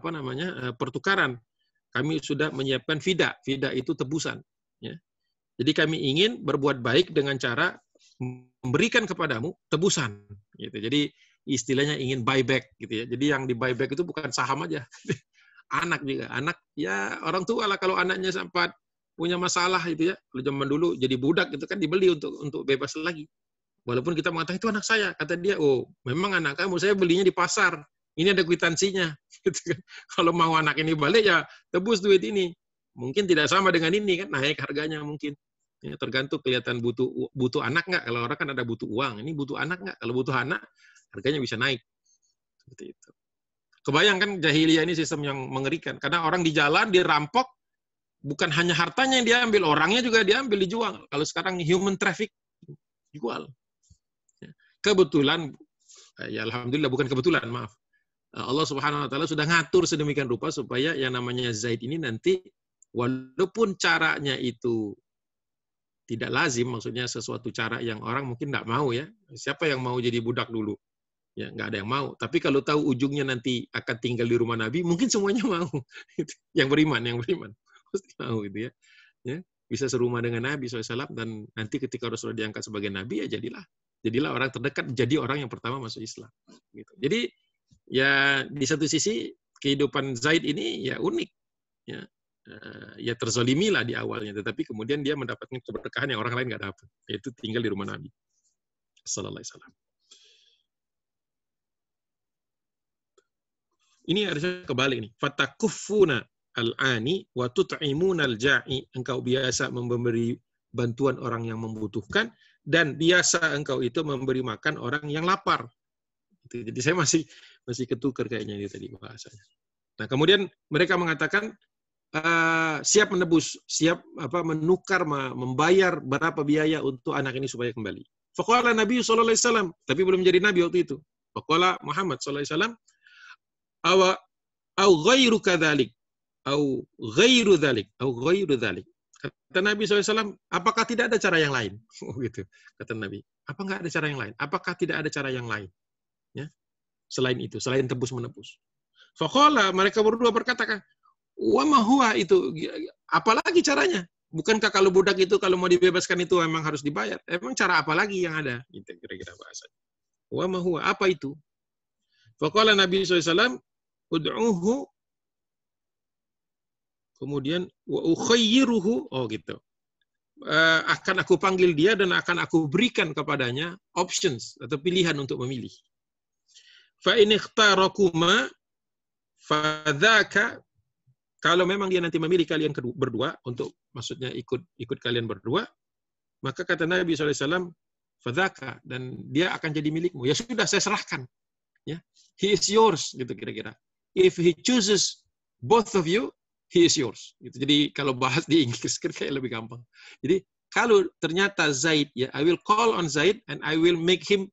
pertukaran. Kami sudah menyiapkan fida. Fida itu tebusan ya. Jadi kami ingin berbuat baik dengan cara memberikan kepadamu tebusan gitu. Jadi istilahnya ingin buyback gitu ya. Jadi yang di buyback itu bukan saham aja. Anak juga. Anak ya orang tua lah, kalau anaknya sempat punya masalah itu ya. Kalau zaman dulu jadi budak itu kan dibeli untuk bebas lagi. Walaupun kita mengatakan itu anak saya, kata dia, oh memang anak kamu, saya belinya di pasar. Ini ada kwitansinya. Gitu kan. Kalau mau anak ini balik ya tebus duit ini. Mungkin tidak sama dengan ini kan, naik harganya mungkin. Ya, tergantung kelihatan butuh anak nggak. Kalau orang kan ada butuh uang, ini butuh anak nggak. Kalau butuh anak, harganya bisa naik. Seperti itu. Kebayang kan jahiliyah ini sistem yang mengerikan. Karena orang di jalan dirampok, bukan hanya hartanya yang diambil, orangnya juga diambil, dijual. Kalau sekarang human traffic, jual. Kebetulan, ya alhamdulillah bukan kebetulan, maaf. Allah Subhanahu wa taala sudah ngatur sedemikian rupa supaya yang namanya Zaid ini nanti walaupun caranya itu tidak lazim, maksudnya sesuatu cara yang orang mungkin tidak mau ya. Siapa yang mau jadi budak dulu? Ya, nggak ada yang mau. Tapi kalau tahu ujungnya nanti akan tinggal di rumah Nabi, mungkin semuanya mau. Yang beriman pasti mau gitu ya. Ya, bisa serumah dengan Nabi SAW dan nanti ketika Rasulullah diangkat sebagai Nabi ya jadilah orang terdekat, jadi orang yang pertama masuk Islam. Gitu. Jadi ya di satu sisi kehidupan Zaid ini ya unik, ya terzolimi lah di awalnya, tetapi kemudian dia mendapatkan keberkahan yang orang lain nggak dapat, yaitu tinggal di rumah Nabi Sallallahu Alaihi Wasallam. Ini harusnya kebalik nih. Fatakufuna al-ani wa tut'imuna al-ja'i. Engkau biasa memberi bantuan orang yang membutuhkan dan biasa engkau itu memberi makan orang yang lapar. Jadi saya masih ketukar kayaknya ini tadi bahasanya. Nah, kemudian mereka mengatakan siap menebus, siap menukar, membayar berapa biaya untuk anak ini supaya kembali. Faqala Nabi sallallahu alaihi wasallam, tapi belum jadi nabi waktu itu. Faqala Muhammad sallallahu alaihi wasallam, au ghairu kadzalik, au ghairu dzalik. Kata Nabi SAW, apakah tidak ada cara yang lain? Gitu. Kata Nabi, apa nggak ada cara yang lain? Apakah tidak ada cara yang lain? Ya. Selain itu, selain tebus menebus. Faqala, mereka berdua berkata, wa ma huwa itu, apalagi caranya? Bukankah kalau budak itu kalau mau dibebaskan itu memang harus dibayar? Emang cara apa lagi yang ada? Gitu kira-kira bahasanya. Wa ma huwa, apa itu? Faqala Nabi SAW, ud'uhu, kemudian wa ukhayyiruhu, gitu. Akan aku panggil dia dan akan aku berikan kepadanya options atau pilihan untuk memilih. Fa in ikhtarakuma fadzaka, kalau memang dia nanti memilih kalian berdua untuk maksudnya ikut kalian berdua, maka kata Nabi SAW, fadzaka, dan dia akan jadi milikmu. Ya sudah, saya serahkan. Ya, he is yours, gitu kira-kira. If he chooses both of you, he is yours. Gitu. Jadi kalau bahas di Inggris kan kayak lebih gampang. Jadi kalau ternyata Zaid, ya, I will call on Zaid and I will make him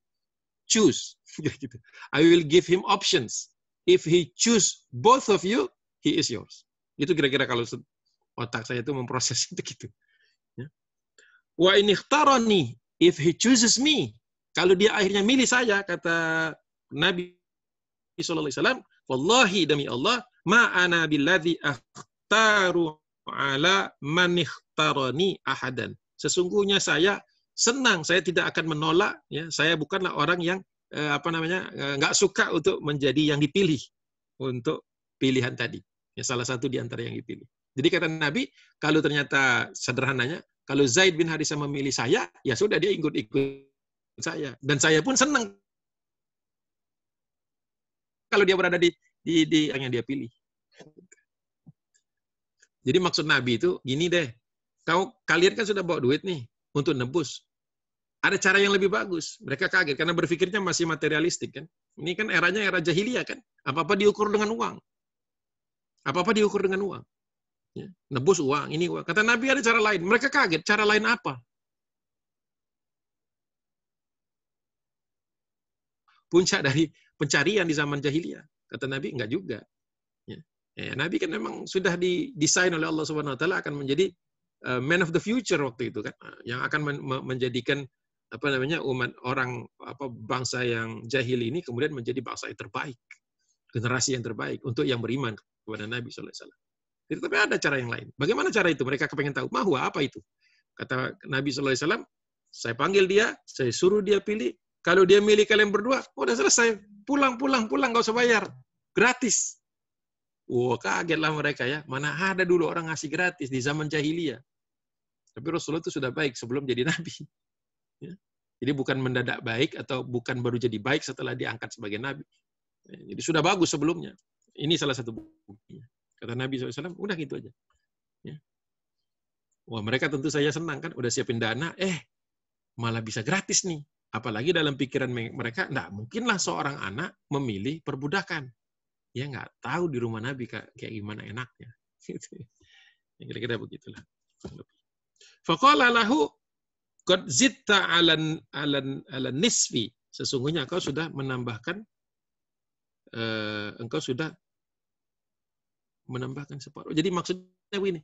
choose. Gitu. I will give him options. If he choose both of you, he is yours. Itu kira-kira kalau otak saya itu memproses itu gitu. Ya. Wa in ikhtarani, if he chooses me, kalau dia akhirnya milih saya, kata Nabi sallallahu alaihi wasallam, wallahi demi Allah, ma ana billadzi akhtaru ala man ikhtarani ahadan. Sesungguhnya saya senang, saya tidak akan menolak, ya, saya bukanlah orang yang nggak suka untuk menjadi yang dipilih untuk pilihan tadi. Ya, salah satu di antara yang dipilih. Jadi kata Nabi, kalau ternyata sederhananya, kalau Zaid bin Harisah memilih saya, ya sudah dia ikut saya. Dan saya pun senang kalau dia berada di yang dia pilih. Jadi maksud Nabi itu gini deh, kalian kan sudah bawa duit nih untuk nebus. Ada cara yang lebih bagus. Mereka kaget karena berpikirnya masih materialistik kan. Ini kan eranya era jahiliyah kan. Apa-apa diukur dengan uang. Apa-apa diukur dengan uang. Ya, nebus uang, ini uang. Kata Nabi ada cara lain. Mereka kaget, cara lain apa? Puncak dari pencarian di zaman jahiliyah. Kata Nabi, enggak juga. Ya, Nabi kan memang sudah didesain oleh Allah Subhanahu wa taala akan menjadi man of the future waktu itu kan, yang akan menjadikan umat orang bangsa yang jahil ini kemudian menjadi bangsa yang terbaik, generasi yang terbaik untuk yang beriman kepada Nabi sallallahu alaihi wasallam. Tapi ada cara yang lain. Bagaimana cara itu? Mereka kepengen tahu. Mahwa, apa itu? Kata Nabi sallallahu alaihi wasallam, saya panggil dia, saya suruh dia pilih. Kalau dia milih kalian berdua, udah selesai. Pulang, nggak usah bayar. Gratis. Wah, kagetlah mereka ya. Mana ada dulu orang ngasih gratis di zaman jahiliyah. Tapi Rasulullah itu sudah baik sebelum jadi Nabi. Ya. Jadi bukan mendadak baik atau bukan baru jadi baik setelah diangkat sebagai Nabi. Jadi sudah bagus sebelumnya. Ini salah satu buktinya. Kata Nabi SAW, udah gitu aja. Ya. Wah, mereka tentu saja senang kan, udah siapin dana, malah bisa gratis nih. Apalagi dalam pikiran mereka, nggak mungkinlah seorang anak memilih perbudakan. Ya nggak tahu di rumah Nabi kayak gimana enaknya. Ya, kira-kira begitulah. Faqala lahu qad zitta 'ala nisfi. Sesungguhnya engkau sudah menambahkan separuh. Jadi maksudnya begini,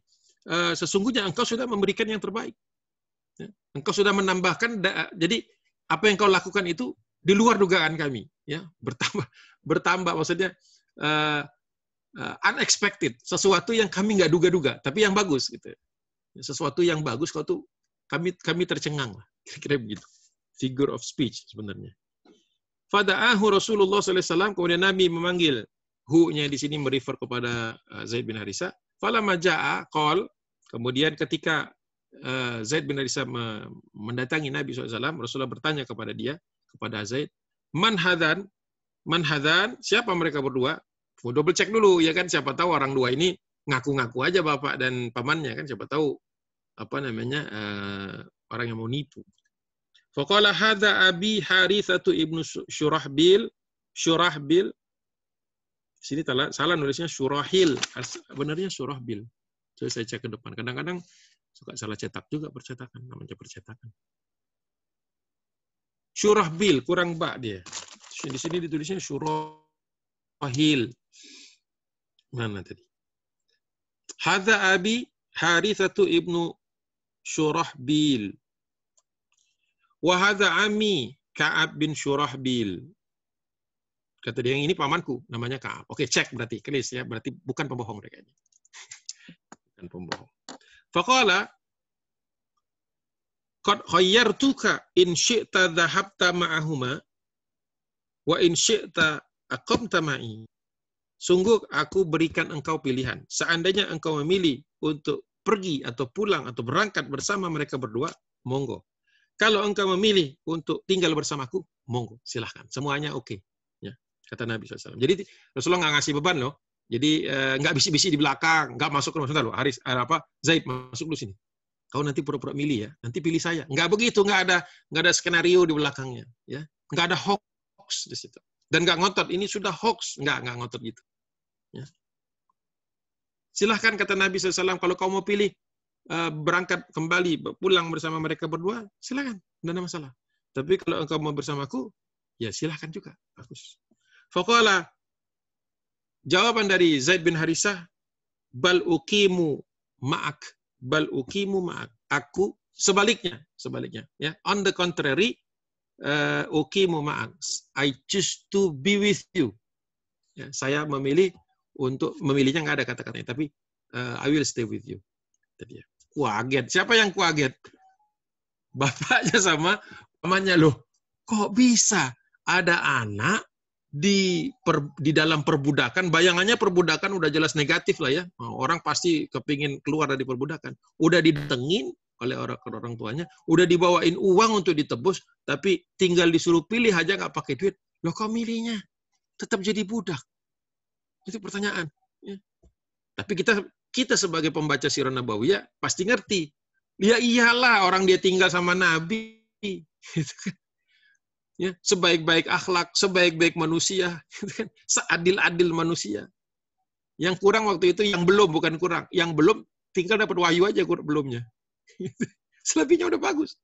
sesungguhnya engkau sudah memberikan yang terbaik. Ya. Engkau sudah menambahkan, jadi apa yang kau lakukan itu di luar dugaan kami. Ya, bertambah maksudnya unexpected, sesuatu yang kami nggak duga-duga, tapi yang bagus gitu. Sesuatu yang bagus kau tuh kami tercengang lah, kira-kira begitu. Figure of speech sebenarnya. Fada'ahu Rasulullah SAW, kemudian Nabi memanggil, hu-nya di sini merefer kepada Zaid bin Harisah. Falamma ja'a qol, kemudian ketika Zaid bin Harisah mendatangi Nabi SAW, Rasulullah bertanya kepada Zaid, man hadan, siapa mereka berdua? Mau double check dulu, ya kan, siapa tahu orang dua ini ngaku-ngaku aja bapak dan pamannya kan, siapa tahu orang yang mau nipu. Faqala hadza abi Haritsatu ibnu Syurahbil. Sini salah nulisnya Syurahil. Benarnya Syurahbil. Coba saya cek ke depan. Kadang-kadang suka salah cetak juga percetakan, namanya percetakan. Syurahbil, kurang ba dia. Di sini ditulisnya Syurahil. Mana tadi? Hadza abi Haritsatu ibnu Syurahbil. Wa hadza ammi Ka'ab bin Syurahbil. Kata dia, yang ini pamanku, namanya Ka'ab. Oke, cek berarti, kelis ya, berarti bukan pembohong mereka ini. Bukan pembohong. Faqala qad khayyartuka in syi'ta dhahabta ma'ahuma wa in syi'ta aqamta ma'i. Sungguh aku berikan engkau pilihan. Seandainya engkau memilih untuk pergi atau pulang atau berangkat bersama mereka berdua, monggo. Kalau engkau memilih untuk tinggal bersamaku, monggo, silahkan. Semuanya oke. Ya, kata Nabi SAW. Jadi Rasulullah nggak ngasih beban loh. Jadi nggak bisi-bisi di belakang, nggak masuk ke rumah. Sebentar loh, Zaid masuk dulu sini. Kau nanti pura-pura milih ya. Nanti pilih saya. Nggak begitu, nggak ada skenario di belakangnya. Ya, nggak ada hoax di situ. Dan nggak ngotot. Ini sudah hoax, nggak ngotot gitu. Ya. Silahkan kata Nabi SAW, kalau kau mau pilih berangkat kembali pulang bersama mereka berdua, silakan, tidak ada masalah. Tapi kalau engkau mau bersamaku, ya silakan juga, bagus. Faqala, jawaban dari Zaid bin Harisah, bal uqimu ma'ak. Aku sebaliknya, ya. On the contrary, uqimu ma'ak. I choose to be with you. Ya, saya memilihnya nggak ada kata-katanya, tapi I will stay with you. Tadi ya. Kuaget. Siapa yang kuaget? Bapaknya sama pamannya. Loh, kok bisa ada anak di dalam perbudakan? Bayangannya perbudakan udah jelas negatif lah ya. Orang pasti kepingin keluar dari perbudakan. Udah didatengin oleh orang tuanya, udah dibawain uang untuk ditebus, tapi tinggal disuruh pilih aja nggak pakai duit. Loh, kok milihnya tetap jadi budak? Itu pertanyaan. Ya. Tapi kita sebagai pembaca Sirah Nabawiyah pasti ngerti. Ya iyalah, orang dia tinggal sama Nabi. Ya, sebaik-baik akhlak, sebaik-baik manusia, seadil-adil manusia. Yang kurang waktu itu yang belum, bukan kurang. Yang belum tinggal dapat wahyu aja belumnya. Selebihnya udah bagus.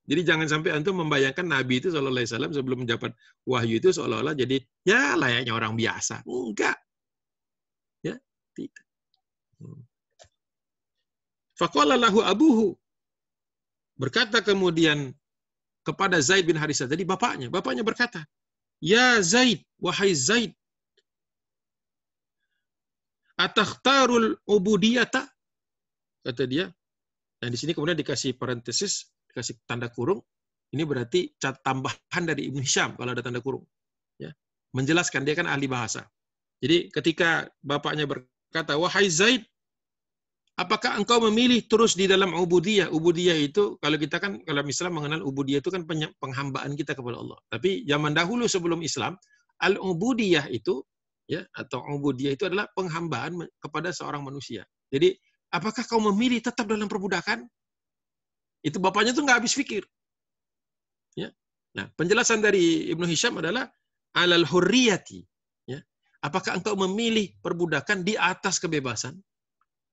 Jadi jangan sampai antum membayangkan Nabi itu sallallahu alaihi wasallam sebelum mendapat wahyu itu seolah-olah jadi ya layaknya orang biasa. Enggak. Ya, tidak. Faqala lahu abuhu. Berkata kemudian kepada Zaid bin Harisah. Jadi bapaknya berkata, "Ya Zaid, wahai Zaid, atakhtarul ubudiyata?" Kata dia. Nah, di sini kemudian dikasih parentesis, dikasih tanda kurung. Ini berarti tambahan dari Ibnu Hisham kalau ada tanda kurung. Ya. Menjelaskan, dia kan ahli bahasa. Jadi ketika bapaknya berkata, "Wahai Zaid, apakah engkau memilih terus di dalam ubudiyah?" Ubudiyah itu, kalau kita kan, kalau Islam mengenal ubudiyah itu kan penghambaan kita kepada Allah. Tapi zaman dahulu sebelum Islam, al-ubudiyah itu ya, atau ubudiyah itu adalah penghambaan kepada seorang manusia. Jadi, apakah kau memilih tetap dalam perbudakan? Itu bapaknya tuh nggak habis pikir. Ya. Nah, penjelasan dari Ibnu Hisham adalah alal hurriyati. Ya. Apakah engkau memilih perbudakan di atas kebebasan?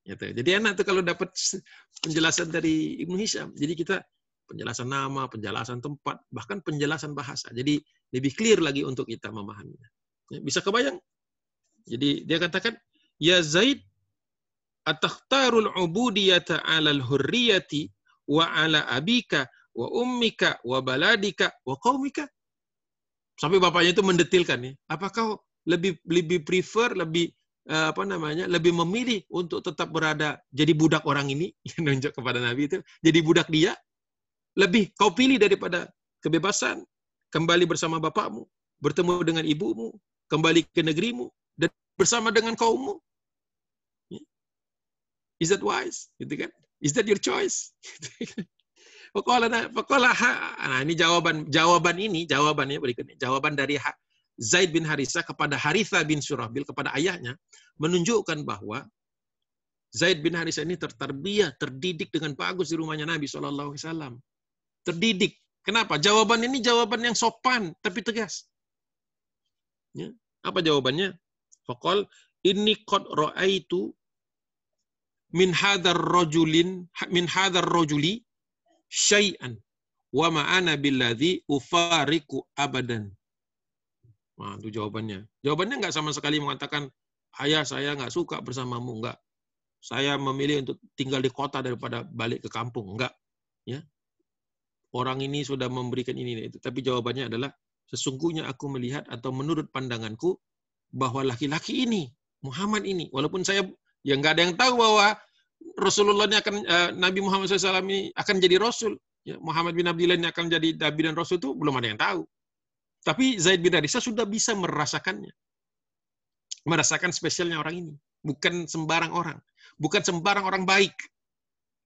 Gitu. Jadi enak tuh kalau dapat penjelasan dari Ibnu Hisham. Jadi kita penjelasan nama, penjelasan tempat, bahkan penjelasan bahasa. Jadi lebih clear lagi untuk kita memahaminya. Ya, bisa kebayang? Jadi dia katakan, ya Zaid, atakhtarul ubudiyata 'alal hurriyati wa 'ala abika wa ummika wa baladika wa qaumika. Sampai bapaknya itu mendetilkan nih, apakah lebih prefer, lebih memilih untuk tetap berada jadi budak orang ini yang nunjuk kepada Nabi itu, jadi budak dia, lebih kau pilih daripada kebebasan, kembali bersama bapakmu, bertemu dengan ibumu, kembali ke negerimu, dan bersama dengan kaummu. Is that wise? Gitu kan? Is that your choice? Nah, ini jawabannya berikutnya. Jawaban dari Zaid bin Harisah kepada Haritha bin Surahbil, kepada ayahnya, menunjukkan bahwa Zaid bin Harisah ini tertarbiyah, terdidik dengan bagus di rumahnya Nabi SAW. Terdidik. Kenapa? Jawaban ini jawaban yang sopan, tapi tegas. Ya. Apa jawabannya? Faqal, inni qad ra'aitu min hadar rajuli syai'an wa ma'ana billadhi ufariku abadan. Nah, itu jawabannya. Jawabannya nggak sama sekali mengatakan, ayah saya nggak suka bersamamu, nggak. Saya memilih untuk tinggal di kota daripada balik ke kampung, nggak. Ya. Orang ini sudah memberikan ini itu. Tapi jawabannya adalah, sesungguhnya aku melihat atau menurut pandanganku bahwa laki-laki ini, Muhammad ini, walaupun saya ya nggak ada yang tahu bahwa Rasulullah ini akan Nabi Muhammad SAW ini akan jadi Rasul. Ya, Muhammad bin Abdillah ini akan jadi Nabi dan Rasul itu belum ada yang tahu. Tapi Zaid bin Harisah sudah bisa merasakannya. Merasakan spesialnya orang ini. Bukan sembarang orang. Bukan sembarang orang baik.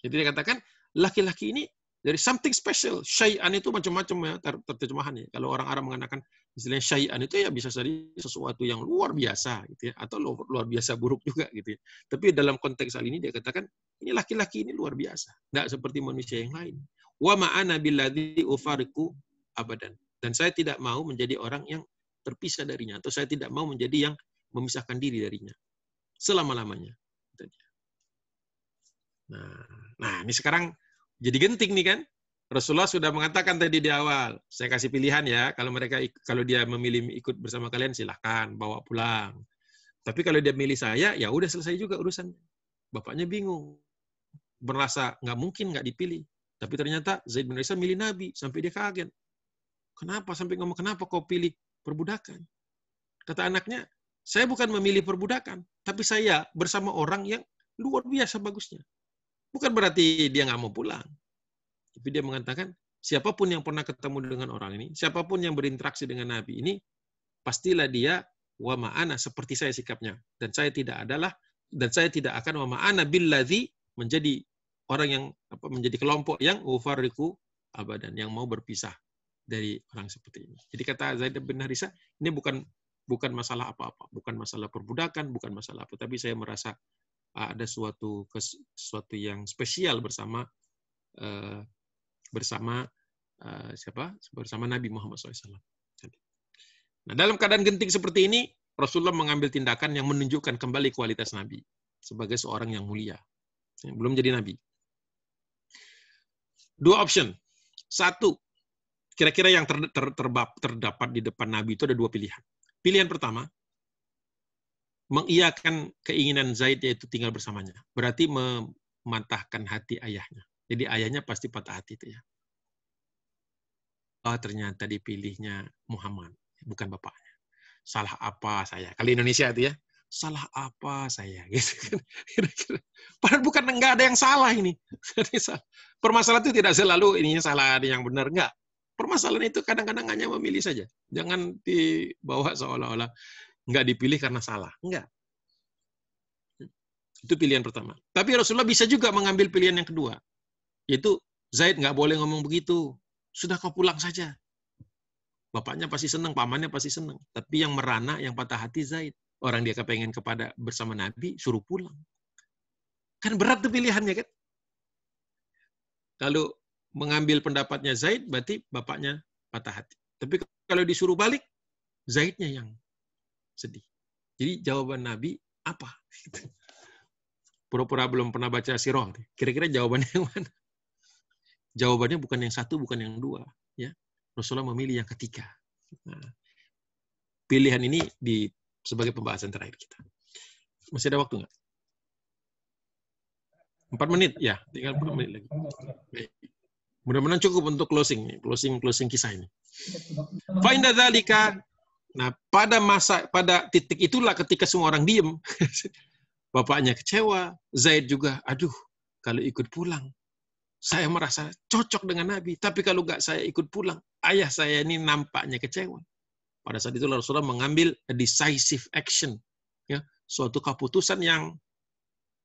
Jadi dia katakan, laki-laki ini dari something special. Syai'an itu macam-macam ya, terjemahannya. Kalau orang Arab mengatakan istilahnya syai'an itu ya bisa jadi sesuatu yang luar biasa gitu ya, atau luar biasa buruk juga gitu ya. Tapi dalam konteks hal ini dia katakan, ini laki-laki ini luar biasa, enggak seperti manusia yang lain. Wa ma'ana billadzi ufariqu abadan. Dan saya tidak mau menjadi orang yang terpisah darinya, atau saya tidak mau menjadi yang memisahkan diri darinya selama-lamanya. Nah, ini sekarang jadi genting nih kan? Rasulullah sudah mengatakan tadi di awal, saya kasih pilihan ya, kalau dia memilih ikut bersama kalian silahkan bawa pulang. Tapi kalau dia milih saya, ya udah selesai juga urusannya. Bapaknya bingung, merasa nggak mungkin nggak dipilih. Tapi ternyata Zaid bin Harisah milih Nabi sampai dia kaget. Kenapa sampai ngomong kenapa kau pilih perbudakan? Kata anaknya, saya bukan memilih perbudakan, tapi saya bersama orang yang luar biasa bagusnya. Bukan berarti dia nggak mau pulang. Tapi dia mengatakan, siapapun yang pernah ketemu dengan orang ini, siapapun yang berinteraksi dengan Nabi ini, pastilah dia wa ma'ana, seperti saya sikapnya. Dan saya tidak akan wa ma'ana billadzi, menjadi orang yang menjadi kelompok yang ufariqu abadan, yang mau berpisah dari orang seperti ini. Jadi kata Zaid bin Harisah, ini bukan masalah apa-apa, bukan masalah perbudakan, bukan masalah apa, tapi saya merasa ada sesuatu yang spesial bersama Nabi Muhammad SAW. Nah, dalam keadaan genting seperti ini, Rasulullah mengambil tindakan yang menunjukkan kembali kualitas Nabi sebagai seorang yang mulia. Belum jadi Nabi. Dua option. Satu, kira-kira yang terdapat di depan Nabi itu ada dua pilihan. Pilihan pertama, mengiyakan keinginan Zaid yaitu tinggal bersamanya. Berarti mematahkan hati ayahnya. Jadi ayahnya pasti patah hati itu ya. Oh, ternyata dipilihnya Muhammad, bukan bapaknya. Salah apa saya? Kali Indonesia itu ya. Salah apa saya? Gitu kan. Padahal bukan, enggak ada yang salah ini. Permasalahan itu tidak selalu ininya salah, ada yang benar, enggak. Permasalahan itu kadang-kadang hanya memilih saja. Jangan dibawa seolah-olah enggak dipilih karena salah. Enggak. Itu pilihan pertama. Tapi Rasulullah bisa juga mengambil pilihan yang kedua. Yaitu, Zaid nggak boleh ngomong begitu. Sudah kau pulang saja. Bapaknya pasti senang, pamannya pasti senang. Tapi yang merana, yang patah hati Zaid. Orang dia kepengen bersama Nabi, suruh pulang. Kan berat tuh pilihannya kan. Kalau mengambil pendapatnya Zaid, berarti bapaknya patah hati. Tapi kalau disuruh balik, Zaidnya yang sedih. Jadi jawaban Nabi apa? Pura-pura belum pernah baca sirah. Kira-kira jawabannya yang mana? Jawabannya bukan yang satu, bukan yang dua. Ya. Rasulullah memilih yang ketiga. Nah, pilihan ini sebagai pembahasan terakhir kita. Masih ada waktu nggak? 4 menit? Ya, tinggal 4 menit lagi. Mudah-mudahan cukup untuk closing kisah ini. Fa'inda dzalika, nah pada titik itulah ketika semua orang diem, bapaknya kecewa, Zaid juga, aduh, kalau ikut pulang, saya merasa cocok dengan Nabi, tapi kalau nggak saya ikut pulang, ayah saya ini nampaknya kecewa. Pada saat itu Rasulullah mengambil decisive action, ya, suatu keputusan yang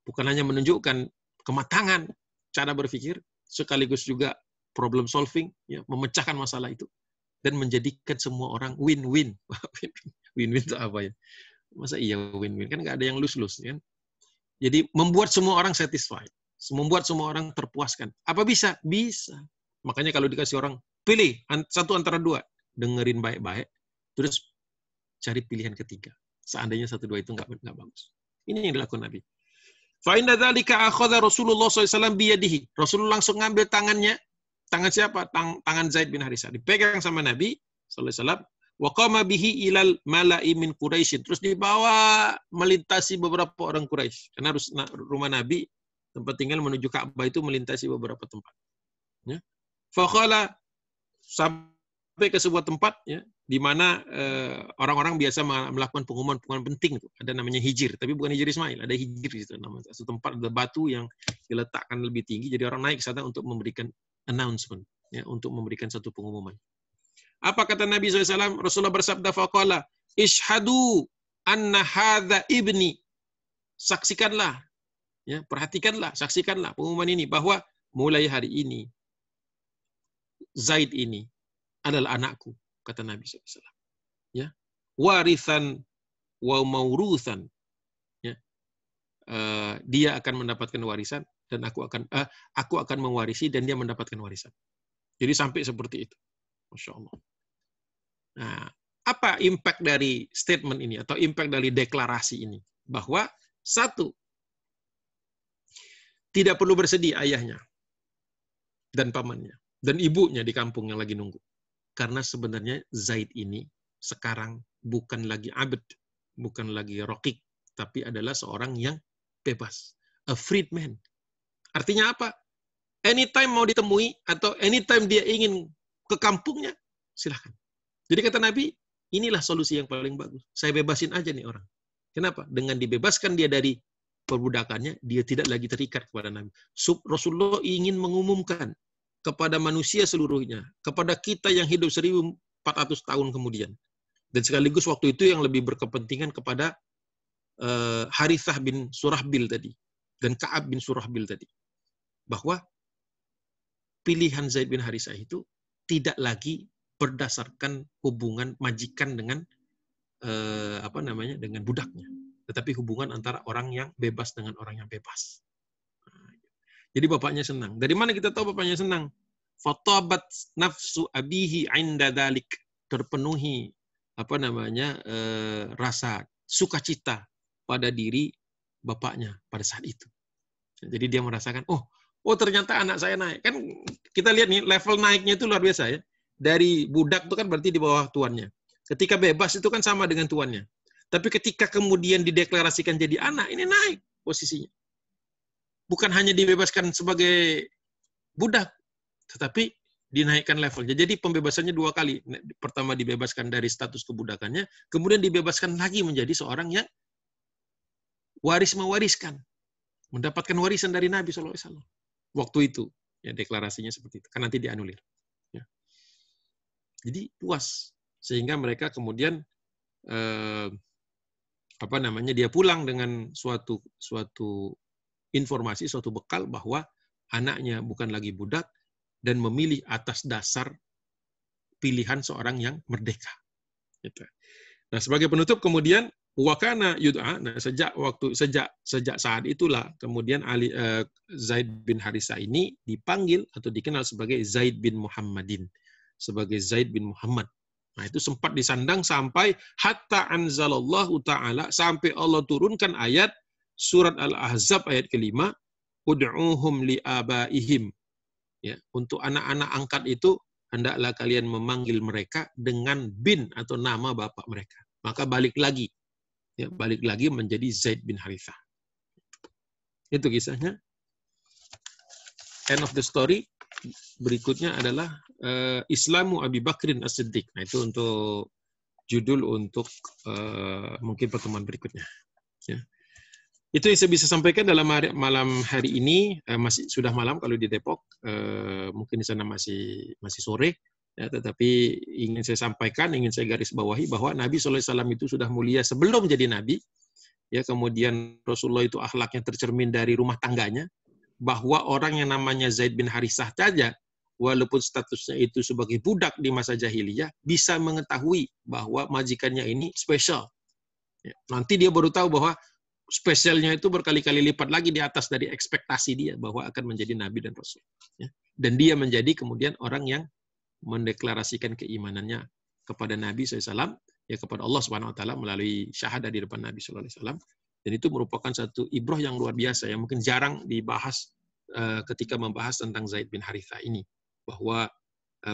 bukan hanya menunjukkan kematangan cara berpikir, sekaligus juga problem solving, ya, memecahkan masalah itu, dan menjadikan semua orang win-win. Win-win itu apa ya? Masa iya win-win? Kan nggak ada yang lose-lose, kan? Jadi membuat semua orang satisfied. Membuat semua orang terpuaskan. Apa bisa? Bisa. Makanya kalau dikasih orang, pilih satu antara dua. Dengerin baik-baik, terus cari pilihan ketiga. Seandainya satu dua itu nggak bagus. Ini yang dilakukan Nabi. Fa'inda dzalika akhadha Rasulullah SAW biyadihi. Rasulullah langsung ngambil tangannya. Tangan siapa? Tangan Zaid bin Harisah. Dipegang sama Nabi SAW. Wa qama bihi ilal mala'i min Quraisy. Terus dibawa melintasi beberapa orang Quraisy. Karena rumah Nabi, tempat tinggal menuju Ka'bah itu melintasi beberapa tempat. Ya. Faqala, sampai ke sebuah tempat, ya, di mana orang-orang biasa melakukan pengumuman penting itu. Ada namanya hijir, tapi bukan hijir Ismail, ada hijir di situ, namanya satu tempat, ada batu yang diletakkan lebih tinggi, jadi orang naik ke sana untuk memberikan announcement, ya, untuk memberikan satu pengumuman. Apa kata Nabi SAW? Rasulullah bersabda, faqala, ishhadu anna hadza ibni. Saksikanlah, ya, perhatikanlah, saksikanlah pengumuman ini, bahwa mulai hari ini, Zaid ini adalah anakku, kata Nabi SAW. Ya, warithan wa mauruthan. Ya, dia akan mendapatkan warisan dan aku akan mewarisi dan dia mendapatkan warisan. Jadi sampai seperti itu. Masya Allah. Nah, apa impact dari statement ini atau impact dari deklarasi ini? Bahwa satu, tidak perlu bersedih ayahnya dan pamannya dan ibunya di kampung yang lagi nunggu. Karena sebenarnya Zaid ini sekarang bukan lagi abd, bukan lagi rokik, tapi adalah seorang yang bebas. A freed man. Artinya apa? Anytime mau ditemui atau anytime dia ingin ke kampungnya, silahkan. Jadi kata Nabi, inilah solusi yang paling bagus. Saya bebasin aja nih orang. Kenapa? Dengan dibebaskan dia dari perbudakannya, dia tidak lagi terikat kepada Nabi. Rasulullah ingin mengumumkan kepada manusia seluruhnya, kepada kita yang hidup 1400 tahun kemudian. Dan sekaligus waktu itu yang lebih berkepentingan kepada Harithah bin Surahbil tadi, dan Ka'ab bin Surahbil tadi. Bahwa pilihan Zaid bin Harisah itu tidak lagi berdasarkan hubungan majikan dengan dengan budaknya, tetapi hubungan antara orang yang bebas dengan orang yang bebas. Jadi bapaknya senang. Dari mana kita tahu bapaknya senang? Fatabat nafsu abihi 'inda dzalik. Terpenuhi rasa sukacita pada diri bapaknya pada saat itu. Jadi dia merasakan, oh ternyata anak saya naik. Kan kita lihat nih level naiknya itu luar biasa ya. Dari budak itu kan berarti di bawah tuannya. Ketika bebas itu kan sama dengan tuannya. Tapi ketika kemudian dideklarasikan jadi anak, ini naik posisinya. Bukan hanya dibebaskan sebagai budak, tetapi dinaikkan levelnya. Jadi pembebasannya 2 kali. Pertama dibebaskan dari status kebudakannya, kemudian dibebaskan lagi menjadi seorang yang mewariskan. Mendapatkan warisan dari Nabi SAW. Waktu itu, ya deklarasinya seperti itu. Kan nanti dianulir. Ya. Jadi puas. Sehingga mereka kemudian dia pulang dengan suatu informasi, suatu bekal bahwa anaknya bukan lagi budak dan memilih atas dasar pilihan seorang yang merdeka. Gitu. Nah, sebagai penutup kemudian wakana yud'a, nah sejak saat itulah kemudian Zaid bin Harisah ini dipanggil atau dikenal sebagai Zaid bin Muhammadin, sebagai Zaid bin Muhammad. Nah, itu sempat disandang sampai hatta anzalallahu ta'ala, sampai Allah turunkan ayat surat Al-Ahzab ayat kelima, ud'uhum li'abaihim. Ya, untuk anak-anak angkat itu hendaklah kalian memanggil mereka dengan bin atau nama bapak mereka. Maka balik lagi menjadi Zaid bin Harithah. Itu kisahnya. End of the story. Berikutnya adalah Islamu Abi Bakrin As-Siddiq. Nah, itu untuk judul untuk mungkin pertemuan berikutnya. Ya. Itu yang saya bisa sampaikan dalam malam hari ini. Masih sudah malam kalau di Depok, mungkin di sana masih sore. Ya, tetapi ingin saya sampaikan, ingin saya garis bawahi bahwa Nabi SAW itu sudah mulia sebelum jadi Nabi. Ya, kemudian Rasulullah itu akhlaknya tercermin dari rumah tangganya, bahwa orang yang namanya Zaid bin Harisah saja, walaupun statusnya itu sebagai budak di masa jahiliyah, bisa mengetahui bahwa majikannya ini spesial. Ya, nanti dia baru tahu bahwa spesialnya itu berkali-kali lipat lagi di atas dari ekspektasi dia bahwa akan menjadi Nabi dan Rasul. Ya. Dan dia menjadi kemudian orang yang mendeklarasikan keimanannya kepada Nabi SAW, ya kepada Allah Subhanahu Wa Taala melalui syahadah di depan Nabi SAW. Dan itu merupakan satu ibrah yang luar biasa yang mungkin jarang dibahas ketika membahas tentang Zaid bin Harithah ini, bahwa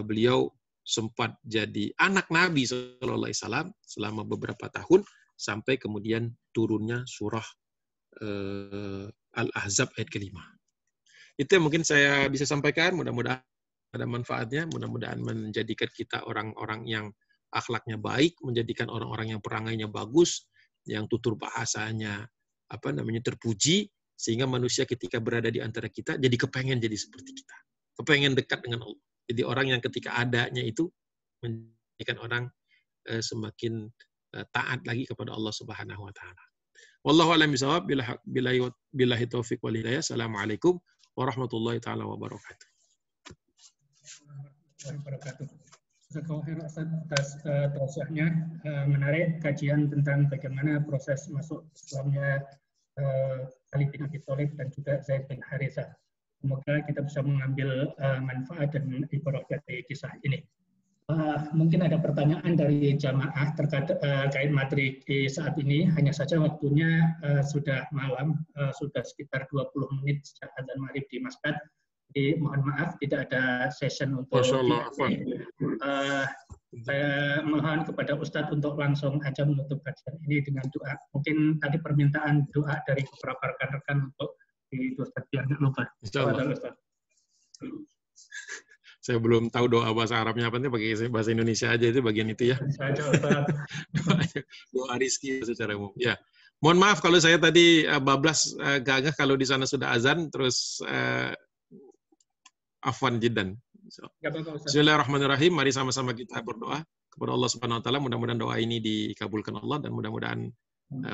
beliau sempat jadi anak Nabi SAW selama beberapa tahun sampai kemudian turunnya surah Al-Ahzab ayat kelima. Itu yang mungkin saya bisa sampaikan. Mudah-mudahan ada manfaatnya, mudah-mudahan menjadikan kita orang-orang yang akhlaknya baik, menjadikan orang-orang yang perangainya bagus, yang tutur bahasanya terpuji, sehingga manusia ketika berada di antara kita jadi kepengen jadi seperti kita, kepengen dekat dengan Allah. Jadi orang yang ketika adanya itu menjadikan orang semakin taat lagi kepada Allah Subhanahu Wa Taala. Wallahu a'lam bishawab. Billahi taufiq wal hidayah. Assalamualaikum warahmatullahi taala wabarakatuh. Atas tausiahnya, menarik kajian tentang bagaimana proses masuk Islamnya Ali bin Abi Thalib dan juga Zaid bin Harithah. Semoga kita bisa mengambil manfaat dan ibrah dari kisah ini. Mungkin ada pertanyaan dari jamaah terkait materi saat ini. Hanya saja waktunya sudah malam, sudah sekitar 20 menit sejak azan maghrib di Maskat. Jadi mohon maaf tidak ada session untuk saya mohon kepada Ustadz untuk langsung aja menutup kajian ini dengan doa. Mungkin tadi permintaan doa dari beberapa rekan-rekan untuk di Ustadz biar nggak lupa. Saya belum tahu doa bahasa Arabnya apa, pakai bahasa Indonesia aja itu bagian itu ya. Doa rizki secara umum. Ya, mohon maaf kalau saya tadi bablas gagah kalau di sana sudah azan terus afwan jiddan. Bismillahirrahmanirrahim. Mari sama-sama kita berdoa kepada Allah Subhanahu Wa Taala. Mudah-mudahan doa ini dikabulkan Allah dan mudah-mudahan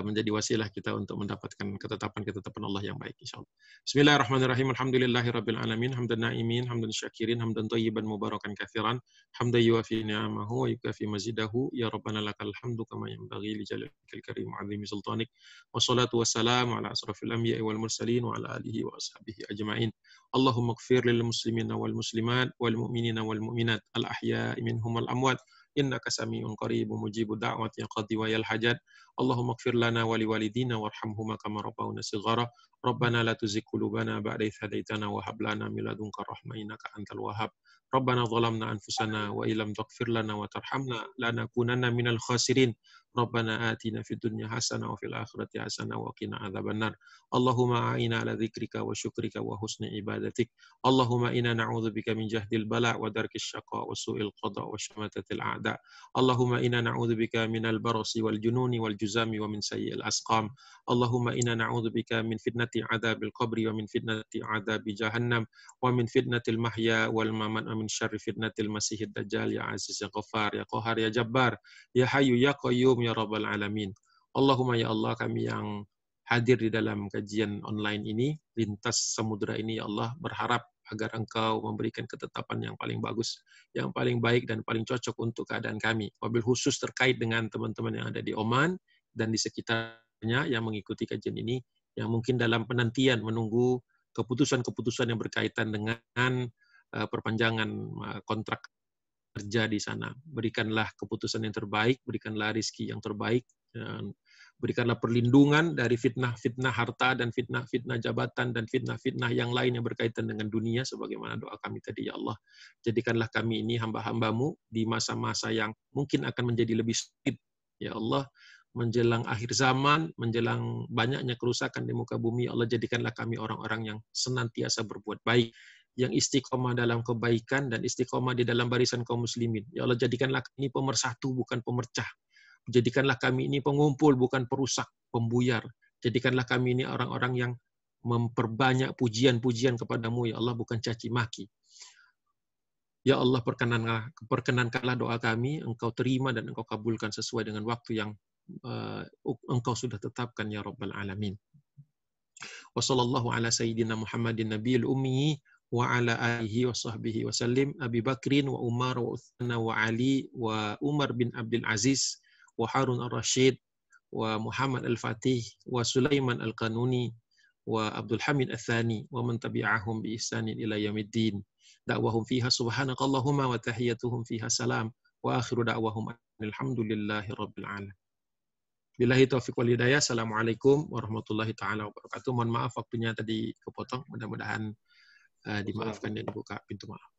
menjadi wasilah kita untuk mendapatkan ketetapan Allah yang baik insyaallah. Bismillahirrahmanirrahim. Alhamdulillahirabbil alamin, hamdan na'imin, hamdan syakirin, hamdan thayyiban mubarakan katsiran, hamdan yuwafi ni'amahu wa yukafi mazidahu, ya rabbana lakal hamdu kama yanbaghi li jalalil karim 'azimi sultanik. Wassalatu wassalamu ala asrafil anbiya'i wal mursalin wa ala alihi wa ashabihi ajma'in. Allahumma ighfir lil muslimina wal muslimat wal mu'minina wal mu'minat al ahya'i minhum wal amwat. Innaka sami'un qaribun mujibud da'wati qadhi wa yal hajat. Allahumma ighfir lana wa liwalidina warhamhuma kama rabbawna shighara. Rabbana la tuzigh qulubana ba'da idh hadaitana wa hab lana min ladunka rahmah innaka antal wahhab. Rabbana zalamna anfusana wa illam taghfir lana wa tarhamna lanakunanna minal khasirin. Rabbana atina fid dunya hasanah wa fil akhirati hasanah wa qina adzabannar. Allahumma a'ina ala dzikrika wa syukrika wa husni ibadatik. Allahumma inna na'udzubika min jahdil bala wa darkis syaqa wa su'il qada wa syamatatil a'da. Allahumma inna na'udzubika minal barasi wal jununi wal juzami wa min sayyi'il asqam. Allahumma inna na'udzubika min fitnati adzabil qabri wa min fitnati adzabi jahannam wa min fitnatil mahya wal mamat wa min syarri fitnatil masiihid dajjal ya aziz ya ghaffar ya qahar ya jabbar ya hayyu ya qayyum ya rabbal alamin. Allahumma ya Allah, kami yang hadir di dalam kajian online ini lintas samudra ini ya Allah berharap agar Engkau memberikan ketetapan yang paling bagus, yang paling baik dan paling cocok untuk keadaan kami. Wabil khusus terkait dengan teman-teman yang ada di Oman dan di sekitarnya yang mengikuti kajian ini, yang mungkin dalam penantian menunggu keputusan-keputusan yang berkaitan dengan perpanjangan kontrak kerja di sana. Berikanlah keputusan yang terbaik, berikanlah rezeki yang terbaik, dan berikanlah perlindungan dari fitnah-fitnah harta dan fitnah-fitnah jabatan dan fitnah-fitnah yang lain yang berkaitan dengan dunia, sebagaimana doa kami tadi, ya Allah. Jadikanlah kami ini hamba-hamba-Mu di masa-masa yang mungkin akan menjadi lebih sulit, ya Allah, menjelang akhir zaman, menjelang banyaknya kerusakan di muka bumi. Ya Allah, jadikanlah kami orang-orang yang senantiasa berbuat baik, yang istiqomah dalam kebaikan dan istiqomah di dalam barisan kaum muslimin. Ya Allah, jadikanlah kami pemersatu bukan pemercah. Jadikanlah kami ini pengumpul bukan perusak, pembuyar. Jadikanlah kami ini orang-orang yang memperbanyak pujian-pujian kepadamu, ya Allah, bukan caci maki. Ya Allah, perkenankanlah doa kami, Engkau terima dan Engkau kabulkan sesuai dengan waktu yang Engkau sudah tetapkan, ya Rabbal Alamin. Wa sallallahu ala sayyidina Muhammadin nabiyil ummi wa ala alihi wa sahbihi wa sallim, Abi Bakrin wa Umar wa Uthman wa Ali wa Umar bin Abdul Aziz wa Harun al-Rashid wa Muhammad al-Fatih wa Sulaiman al-Qanuni wa Abdul Hamid al-Thani wa man tabi'ahum bi ihsanin ila yaumiddin. Da'wahum fiha subhanakallahumma wa tahiyyatuhum fiha salam wa akhiru da'wahum alhamdulillahi rabbil alamin. Billahi taufiq wal hidayah. Assalamualaikum warahmatullahi taala wabarakatuh. Mohon maaf waktunya tadi kepotong. Mudah-mudahan dimaafkan dan dibuka pintu maaf.